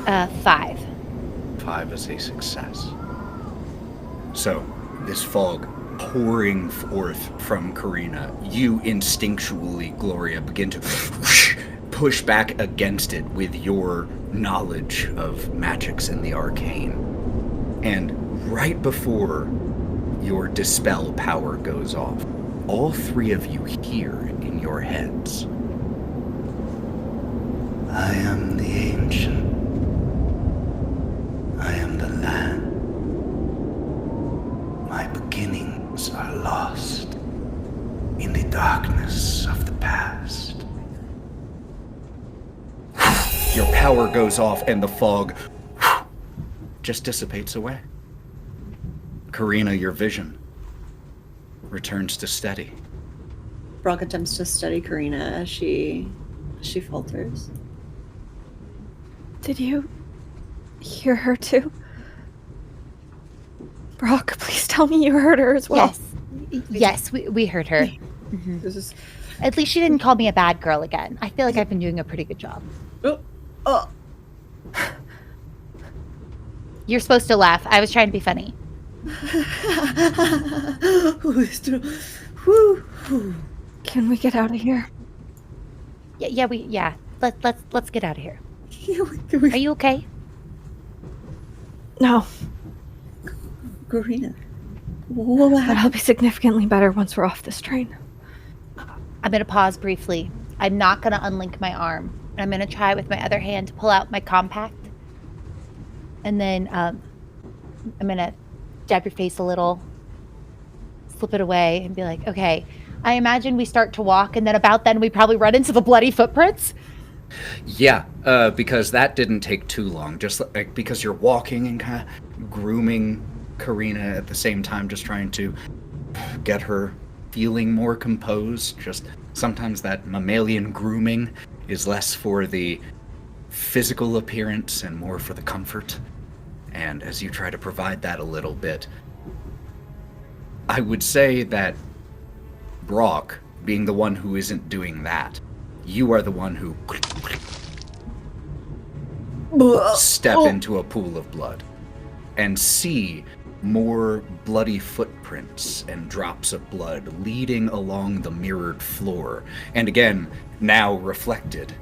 oh my god. 5. 5 is a success. So, this fog pouring forth from Karina, you instinctually, Gloria, begin to push back against it with your knowledge of magics and the arcane. And right before your dispel power goes off, all three of you hear in your heads, I am the ancient. I am the land. My beginnings are lost in the darkness of the past. Your power goes off and the fog just dissipates away. Karina, your vision returns to steady. Brawk attempts to steady Karina as she falters. Did you hear her too? Brawk, please tell me you heard her as well. Yes, we heard her. Mm-hmm. This is. At least she didn't call me a bad girl again. I feel like I've been doing a pretty good job. Oh. You're supposed to laugh. I was trying to be funny. Can we get out of here? Yeah. Let's get out of here. Are you okay? No, Karina. but I'll be significantly better once we're off this train. I'm gonna pause briefly. I'm not gonna unlink my arm. I'm gonna try with my other hand to pull out my compact. And then I'm gonna dab your face a little, slip it away, and be like, okay, I imagine we start to walk, and then about then we probably run into the bloody footprints. Yeah, because that didn't take too long. Just like, because you're walking and kind of grooming Karina at the same time, just trying to get her feeling more composed. Just sometimes that mammalian grooming is less for the physical appearance and more for the comfort. And as you try to provide that a little bit, I would say that Brawk, being the one who isn't doing that, you are the one who step into a pool of blood and see more bloody footprints and drops of blood leading along the mirrored floor. And again, now reflected.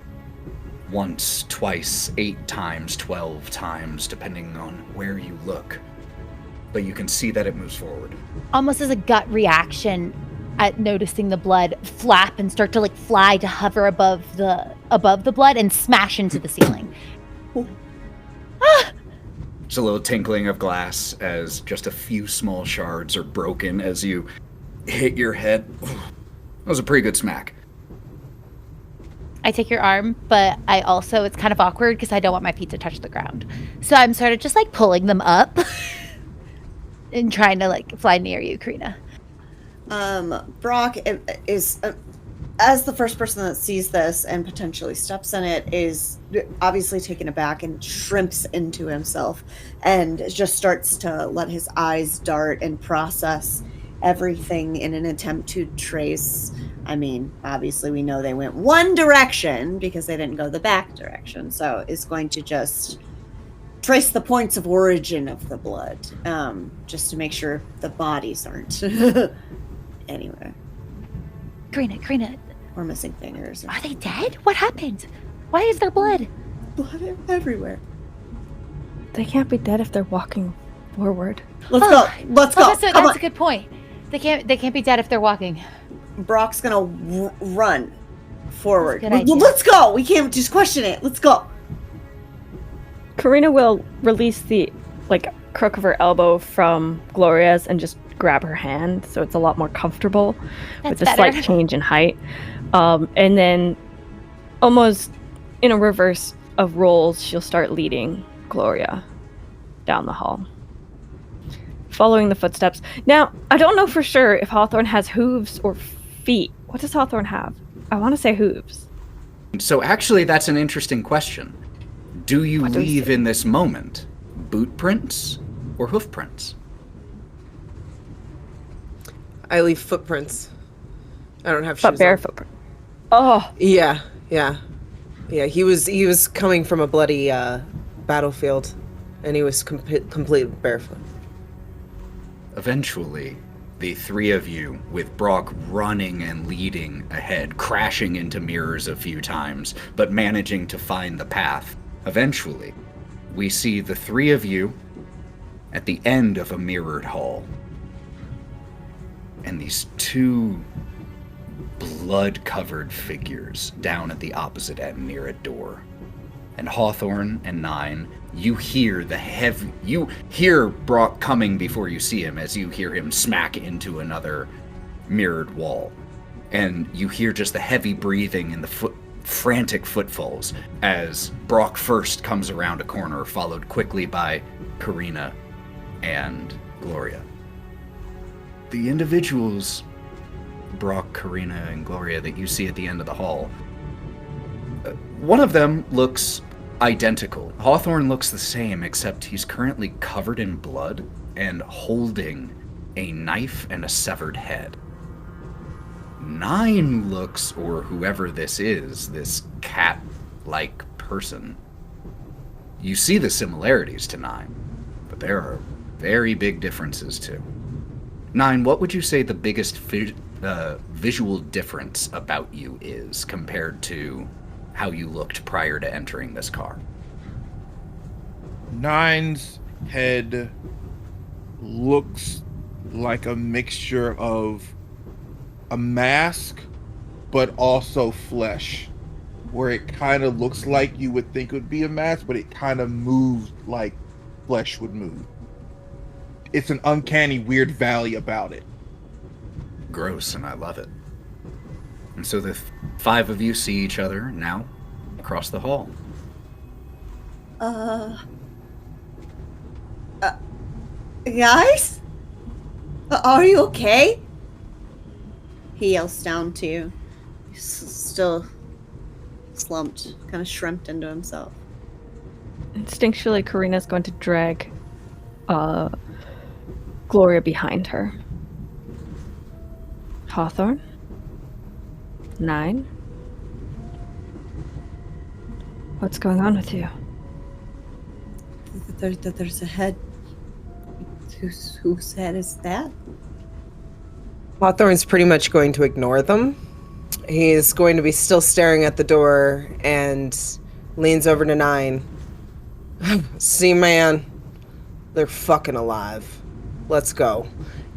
Once, twice, 8 times, 12 times, depending on where you look. But you can see that it moves forward. Almost as a gut reaction at noticing the blood flap and start to like fly to hover above the blood and smash into the ceiling. It's a little tinkling of glass as just a few small shards are broken as you hit your head. That was a pretty good smack. I take your arm, but I also, it's kind of awkward because I don't want my feet to touch the ground. So I'm sort of just like pulling them up and trying to like fly near you, Karina. Brawk is, as the first person that sees this and potentially steps in it, is obviously taken aback and shrimps into himself and just starts to let his eyes dart and process everything in an attempt to trace. I mean, obviously we know they went one direction because they didn't go the back direction. So it's going to just trace the points of origin of the blood, just to make sure the bodies aren't anywhere. Karina. Or missing fingers. Are they dead? What happened? Why is there blood? Blood everywhere. They can't be dead if they're walking forward. Let's go. Let's go. That's a good point. They can't be dead if they're walking. Brock's gonna run forward. That's a good idea. Let's go. We can't just question it. Let's go. Karina will release the crook of her elbow from Gloria's and just grab her hand, so it's a lot more comfortable with the slight change in height. And then, almost in a reverse of roles, she'll start leading Gloria down the hall, following the footsteps. Now, I don't know for sure if Hawthorne has hooves or feet. What does Hawthorne have? I want to say hooves. So actually, that's an interesting question. Do you leave in this moment boot prints or hoof prints? I leave footprints. I don't have shoes. But bare on. footprint. Oh. Yeah. He was coming from a bloody battlefield, and he was completely barefoot. Eventually, the three of you, with Brawk running and leading ahead, crashing into mirrors a few times, but managing to find the path. Eventually, we see the three of you at the end of a mirrored hall. And these two blood-covered figures down at the opposite end near a door. And Hawthorne and Nyne, you hear you hear Brawk coming before you see him, as you hear him smack into another mirrored wall. And you hear just the heavy breathing and the frantic footfalls as Brawk first comes around a corner, followed quickly by Karina and Gloria. The individuals, Brawk, Karina, and Gloria, that you see at the end of the hall, one of them looks identical. Hawthorne looks the same, except he's currently covered in blood and holding a knife and a severed head. Nyne looks, or whoever this is, this cat-like person. You see the similarities to Nyne, but there are very big differences too. Nyne, what would you say the biggest visual difference about you is compared to how you looked prior to entering this car? Nyne's head looks like a mixture of a mask, but also flesh, where it kind of looks like you would think it would be a mask, but it kind of moves like flesh would move. It's an uncanny, weird valley about it. Gross, and I love it. And so the five of you see each other now across the hall. Guys? Are you okay? He yells down to you. He's still slumped, kind of shrimped into himself. Instinctually, Karina's going to drag Gloria behind her. Hawthorne? Nyne? What's going on with you? There's a head. Whose head is that? Hawthorne's pretty much going to ignore them. He's going to be still staring at the door and leans over to Nyne. See, man, they're fucking alive. Let's go.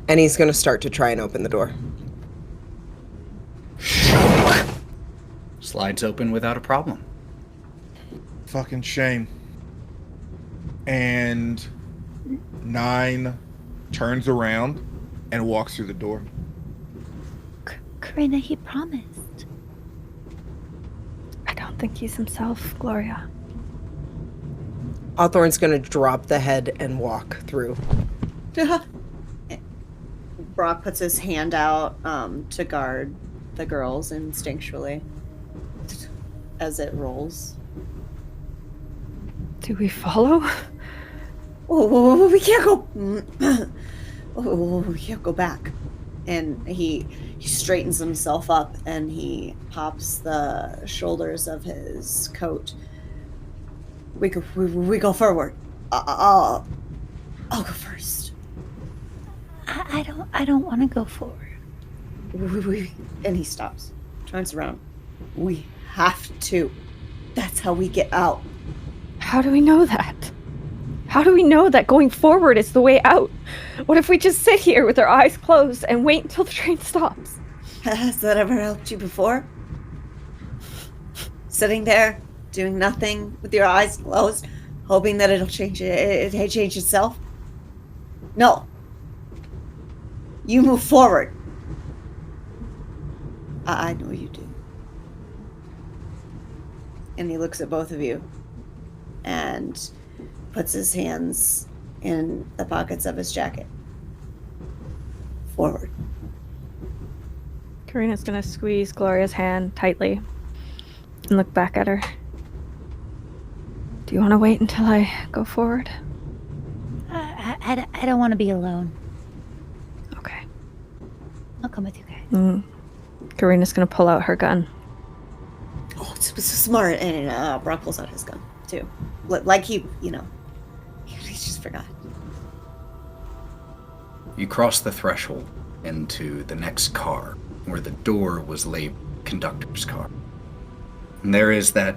And he's going to start to try and open the door. Slides open without a problem. Fucking shame. And Nyne turns around and walks through the door. Karina, he promised. I don't think he's himself, Gloria. Hawthorne's going to drop the head and walk through. Brawk puts his hand out to guard the girls instinctually as it rolls. Do we follow? Oh, we can't go. Oh, we can't go back. And he straightens himself up and he pops the shoulders of his coat. We go forward. I'll go first. I don't want to go forward. And he stops, turns around. We have to. That's how we get out. How do we know that? How do we know that going forward is the way out? What if we just sit here with our eyes closed and wait until the train stops? Has that ever helped you before? Sitting there, doing nothing with your eyes closed, hoping that it'll change itself? No. You move forward. I know you do. And he looks at both of you and puts his hands in the pockets of his jacket. Forward. Karina's gonna squeeze Gloria's hand tightly and look back at her. Do you want to wait until I go forward? I don't want to be alone. Okay. I'll come with you guys. Karina's gonna pull out her gun. Oh, it's smart. And Brawk pulls out his gun, too. Like he just forgot. You cross the threshold into the next car, where the door was labeled conductor's car. And there is that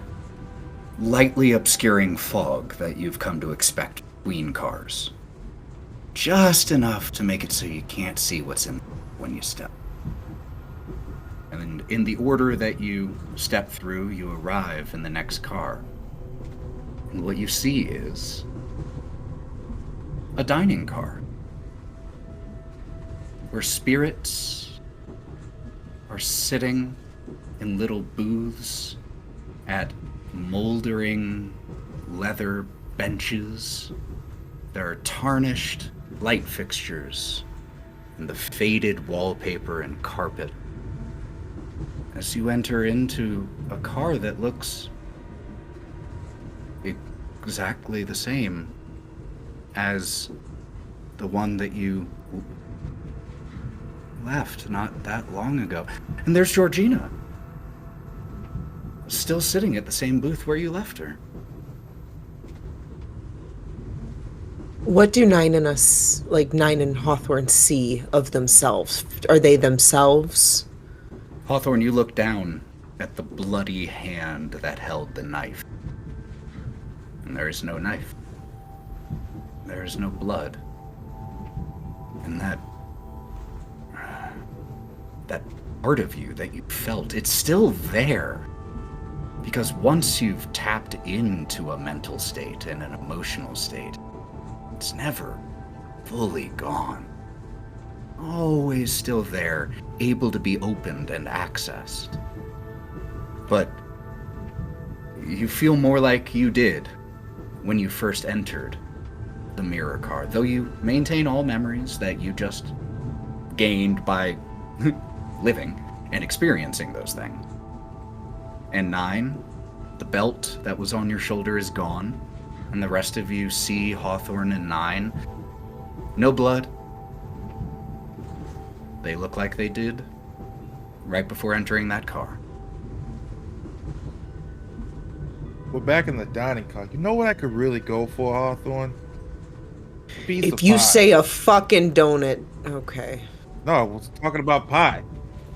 lightly obscuring fog that you've come to expect between cars. Just enough to make it so you can't see what's in when you step. And in the order that you step through, you arrive in the next car. And what you see is a dining car where spirits are sitting in little booths at moldering leather benches. There are tarnished light fixtures and the faded wallpaper and carpet as you enter into a car that looks exactly the same as the one that you left not that long ago. And there's Georgina, still sitting at the same booth where you left her. What do Nyne and Hawthorne see of themselves? Are they themselves? Hawthorne, you look down at the bloody hand that held the knife. And there is no knife. There is no blood. And that part of you that you felt, it's still there. Because once you've tapped into a mental state and an emotional state, it's never fully gone. Always still there, able to be opened and accessed. But you feel more like you did when you first entered the mirror car, though you maintain all memories that you just gained by living and experiencing those things. And Nyne, the belt that was on your shoulder is gone, and the rest of you see Hawthorne and Nyne. No blood. They look like they did right before entering that car. we're back in the dining car. You know what I could really go for, Hawthorne? If you say a fucking donut, okay. No, I was talking about pie.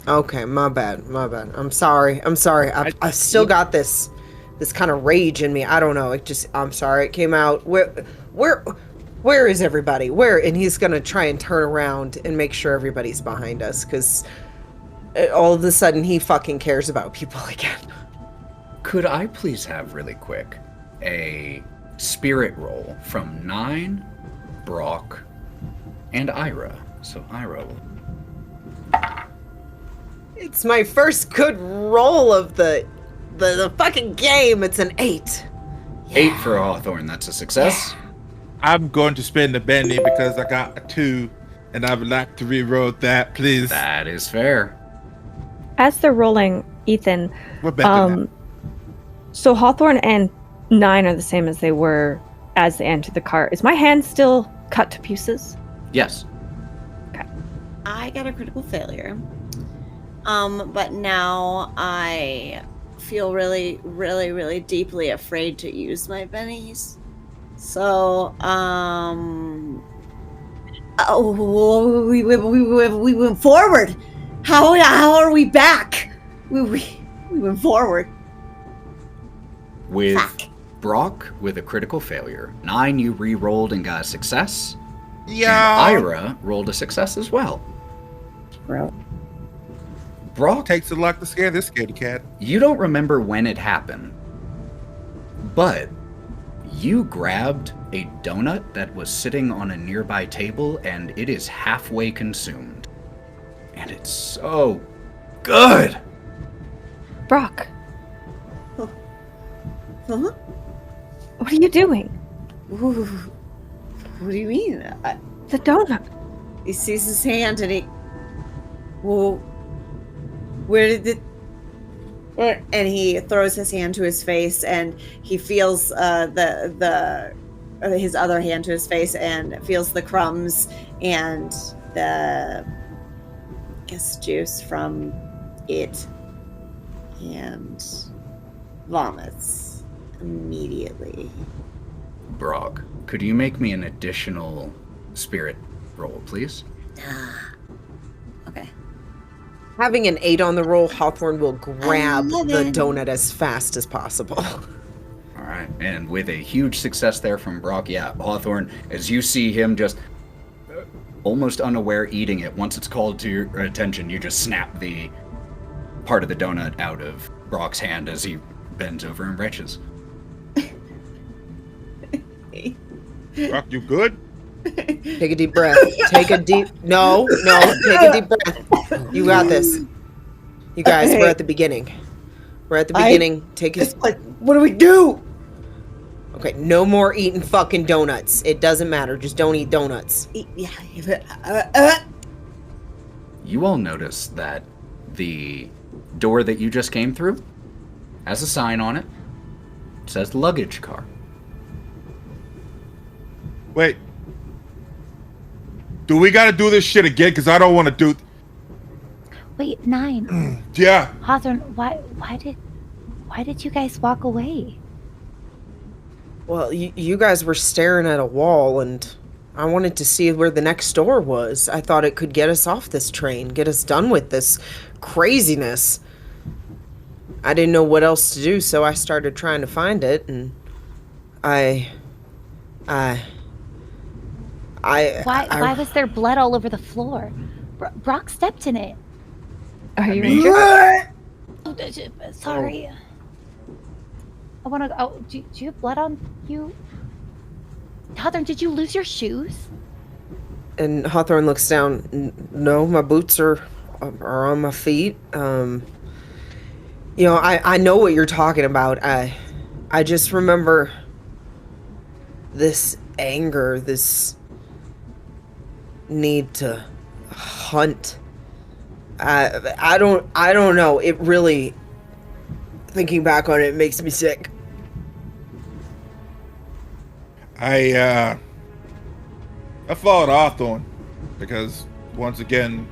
Okay, my bad. I'm sorry. I still got this kind of rage in me. I don't know. I'm sorry. It came out. Where is everybody? And he's gonna try and turn around and make sure everybody's behind us, because all of a sudden he fucking cares about people again. Could I please have really quick a spirit roll from Nyne, Brawk, and Ira? So Ira will... It's my first good roll of the fucking game. It's an 8. 8 for Hawthorne. That's a success. I'm going to spend the Benny because I got a 2, and I would like to re-roll that, please. That is fair. As they're rolling, Ethan, We're back now. so Hawthorne and Nyne are the same as they were as they entered the car. Is my hand still cut to pieces? Yes. I got a critical failure. But now I feel really, really, really deeply afraid to use my bennies. So, we went forward. How are we back? We went forward. With Fuck. Brawk with a critical failure, Nyne, you re-rolled and got a success. Yeah. And Ira rolled a success as well. Bro. Brawk, Takes the luck to scare this scaredy cat. you don't remember when it happened, but you grabbed a donut that was sitting on a nearby table and it is halfway consumed. And it's so good. Brawk, Huh? what are you doing? Ooh. What do you mean? The donut. He sees his hand and he... Whoa. Where did it... And he throws his hand to his face and he feels his other hand to his face and feels the crumbs and the... I guess juice from it. And vomits immediately. Brawk, could you make me an additional spirit roll, please? Okay. Having an 8 on the roll, Hawthorne will grab the 11. donut as fast as possible. All right, and with a huge success there from Brawk, yeah, Hawthorne, as you see him just almost unaware eating it, once it's called to your attention, you just snap the part of the donut out of Brawk's hand as he bends over and retches. Rock, you good? Take a deep breath. Take a deep... No. Take a deep breath. You got this. You guys, we're at the beginning. We're at the beginning. Take a... What do we do? Okay, no more eating fucking donuts. It doesn't matter. Just don't eat donuts. You all notice that the door that you just came through has a sign on it. It says luggage car. Wait. Do we gotta do this shit again? Because I don't want to do... Wait, Nyne. Yeah. Hawthorne, why did you guys walk away? Well, you guys were staring at a wall, and I wanted to see where the next door was. I thought it could get us off this train, get us done with this craziness. I didn't know what else to do, so I started trying to find it, and Why was there blood all over the floor? Brawk stepped in it. Are you Oh, sorry. I want to. Oh, do you have blood on you? Hawthorne, did you lose your shoes? And Hawthorne looks down. No, my boots are on my feet. You know, I know what you're talking about. I just remember this anger, this need to hunt. I don't know. It really, thinking back on it, makes me sick. I followed Hawthorne because once again,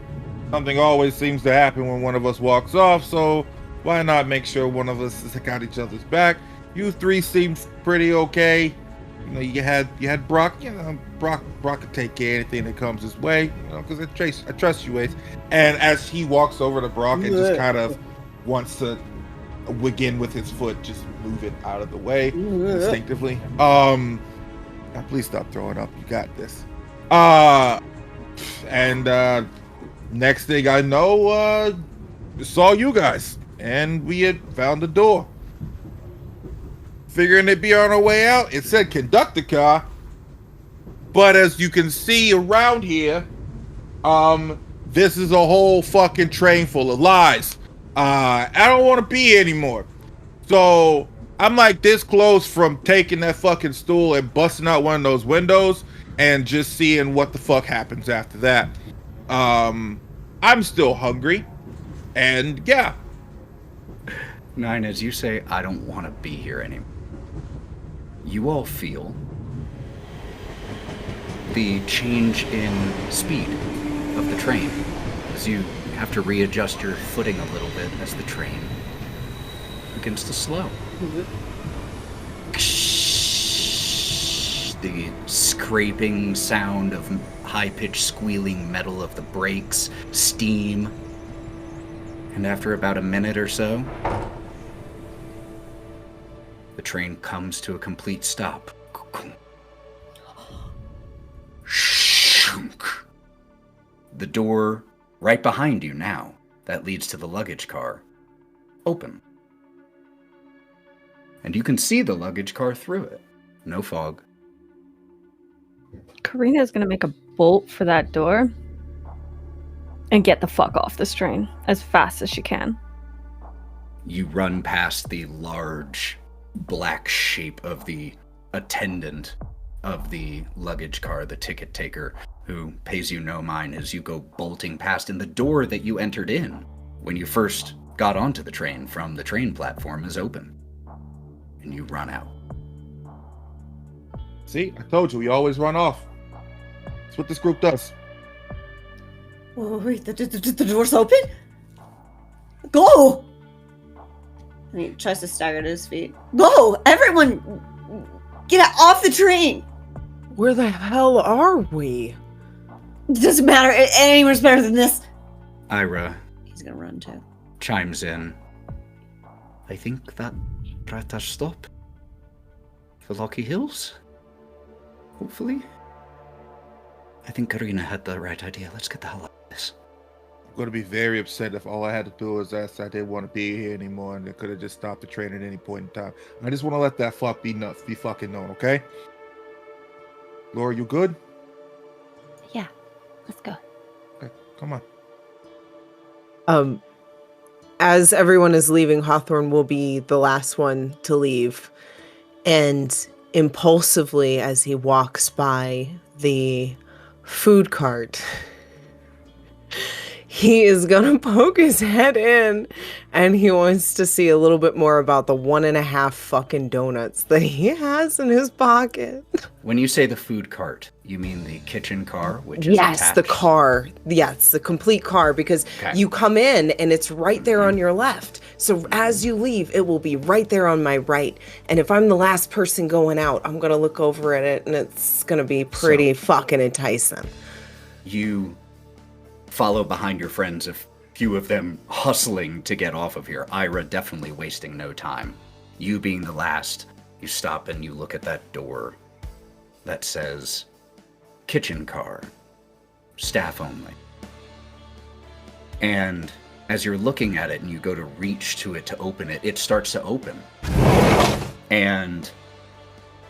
something always seems to happen when one of us walks off, so why not make sure one of us has got each other's back? You three seemed pretty okay. You know, you had Brawk. You know, Brawk could take care of anything that comes his way. You know, because I trust you, Ace. And as he walks over to Brawk and just kind of wants to begin with his foot, just move it out of the way instinctively. Please stop throwing up. You got this. And next thing I know, saw you guys, and we had found the door. Figuring they'd be on our way out, it said conductor car. But as you can see around here, this is a whole fucking train full of lies. I don't want to be here anymore. So I'm like this close from taking that fucking stool and busting out one of those windows and just seeing what the fuck happens after that. I'm still hungry. And yeah. Nyne, as you say, I don't want to be here anymore. You all feel the change in speed of the train as you have to readjust your footing a little bit as the train begins to slow. The scraping sound of high-pitched squealing metal of the brakes, steam, and after about a minute or so, the train comes to a complete stop. The door right behind you now, that leads to the luggage car, open. And you can see the luggage car through it. No fog. Karina's gonna make a bolt for that door and get the fuck off this train as fast as she can. You run past the large black shape of the attendant of the luggage car, the ticket taker, who pays you no mind as you go bolting past. And the door that you entered in when you first got onto the train from the train platform is open. And you run out. See, I told you, we always run off. That's what this group does. Oh, wait, the door's open? Go! And he tries to stagger to his feet. Go! Everyone! Get off the train! Where the hell are we? It doesn't matter. Anyone's better than this. Ira. He's gonna run too. Chimes in. I think that brought our stop. Vallaki Hills? Hopefully? I think Karina had the right idea. Let's get the hell out of this. I'm going to be very upset if all I had to do was ask I didn't want to be here anymore and they could have just stopped the train at any point in time. I just want to let that fuck be fucking known, okay? Laura, you good? Yeah, let's go. Okay, come on. As everyone is leaving, Hawthorne will be the last one to leave. And impulsively, as he walks by the food cart, he is gonna poke his head in and he wants to see a little bit more about the 1.5 fucking donuts that he has in his pocket. When you say the food cart, you mean the kitchen car, which is Yes, attached? the car. Yes, the complete car, because you come in and it's right there on your left. So as you leave, it will be right there on my right. And if I'm the last person going out, I'm going to look over at it and it's going to be pretty fucking enticing. You follow behind your friends, a few of them hustling to get off of here. Ira definitely wasting no time. You being the last, you stop and you look at that door that says kitchen car, staff only. And as you're looking at it and you go to reach to it to open it, it starts to open. And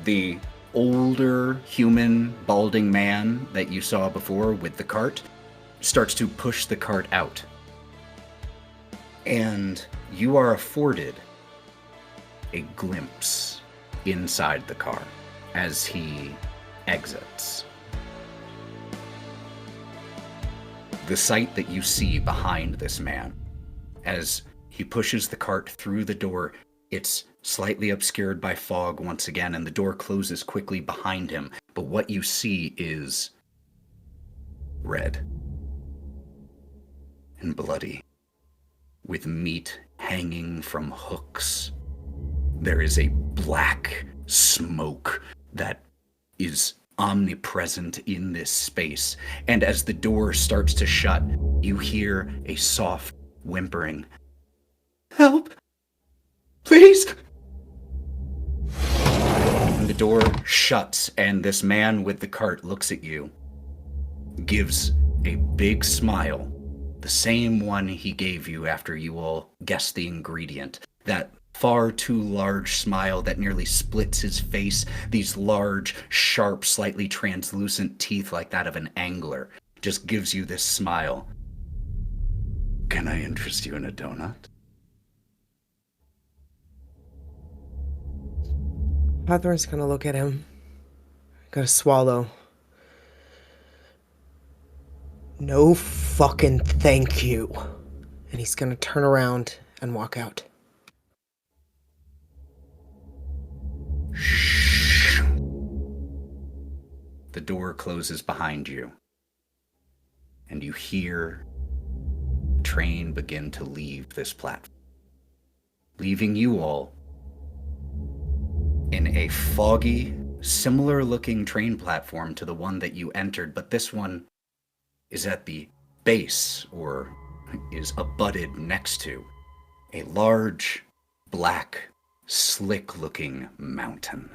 the older human balding man that you saw before with the cart starts to push the cart out. And you are afforded a glimpse inside the car as he exits. The sight that you see behind this man, as he pushes the cart through the door, it's slightly obscured by fog once again, and the door closes quickly behind him. But what you see is red and bloody, with meat hanging from hooks there is a black smoke that is omnipresent in this space. And as the door starts to shut, you hear a soft whimpering. Help! Please! And the door shuts, and this man with the cart looks at you, gives a big smile, the same one he gave you after you all guessed the ingredient. That far too large smile that nearly splits his face, these large, sharp, slightly translucent teeth like that of an angler, just gives you this smile. Can I interest you in a donut? Hawthorne's gonna look at him. Gotta swallow. No fucking thank you. And he's gonna turn around and walk out. Shh. The door closes behind you, and you hear the train begin to leave this platform, leaving you all in a foggy, similar-looking train platform to the one that you entered, but this one is at the base, or is abutted next to, a large, black, slick-looking mountain.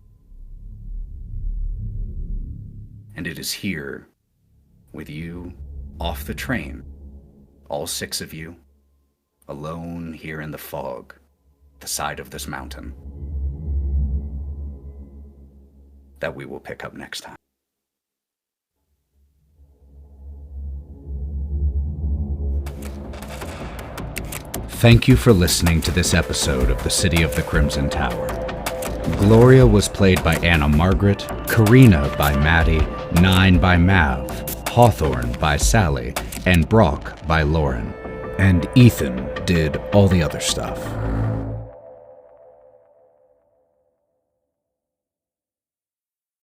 And it is here, with you off the train, all 6 of you, alone here in the fog, the side of this mountain, that we will pick up next time. Thank you for listening to this episode of The City of the Crimson Tower. Gloria was played by Anna Margaret, Karina by Matty, Nyne by Mav, Hawthorne by Sally, and Brawk by Lauren. And Ethan did all the other stuff.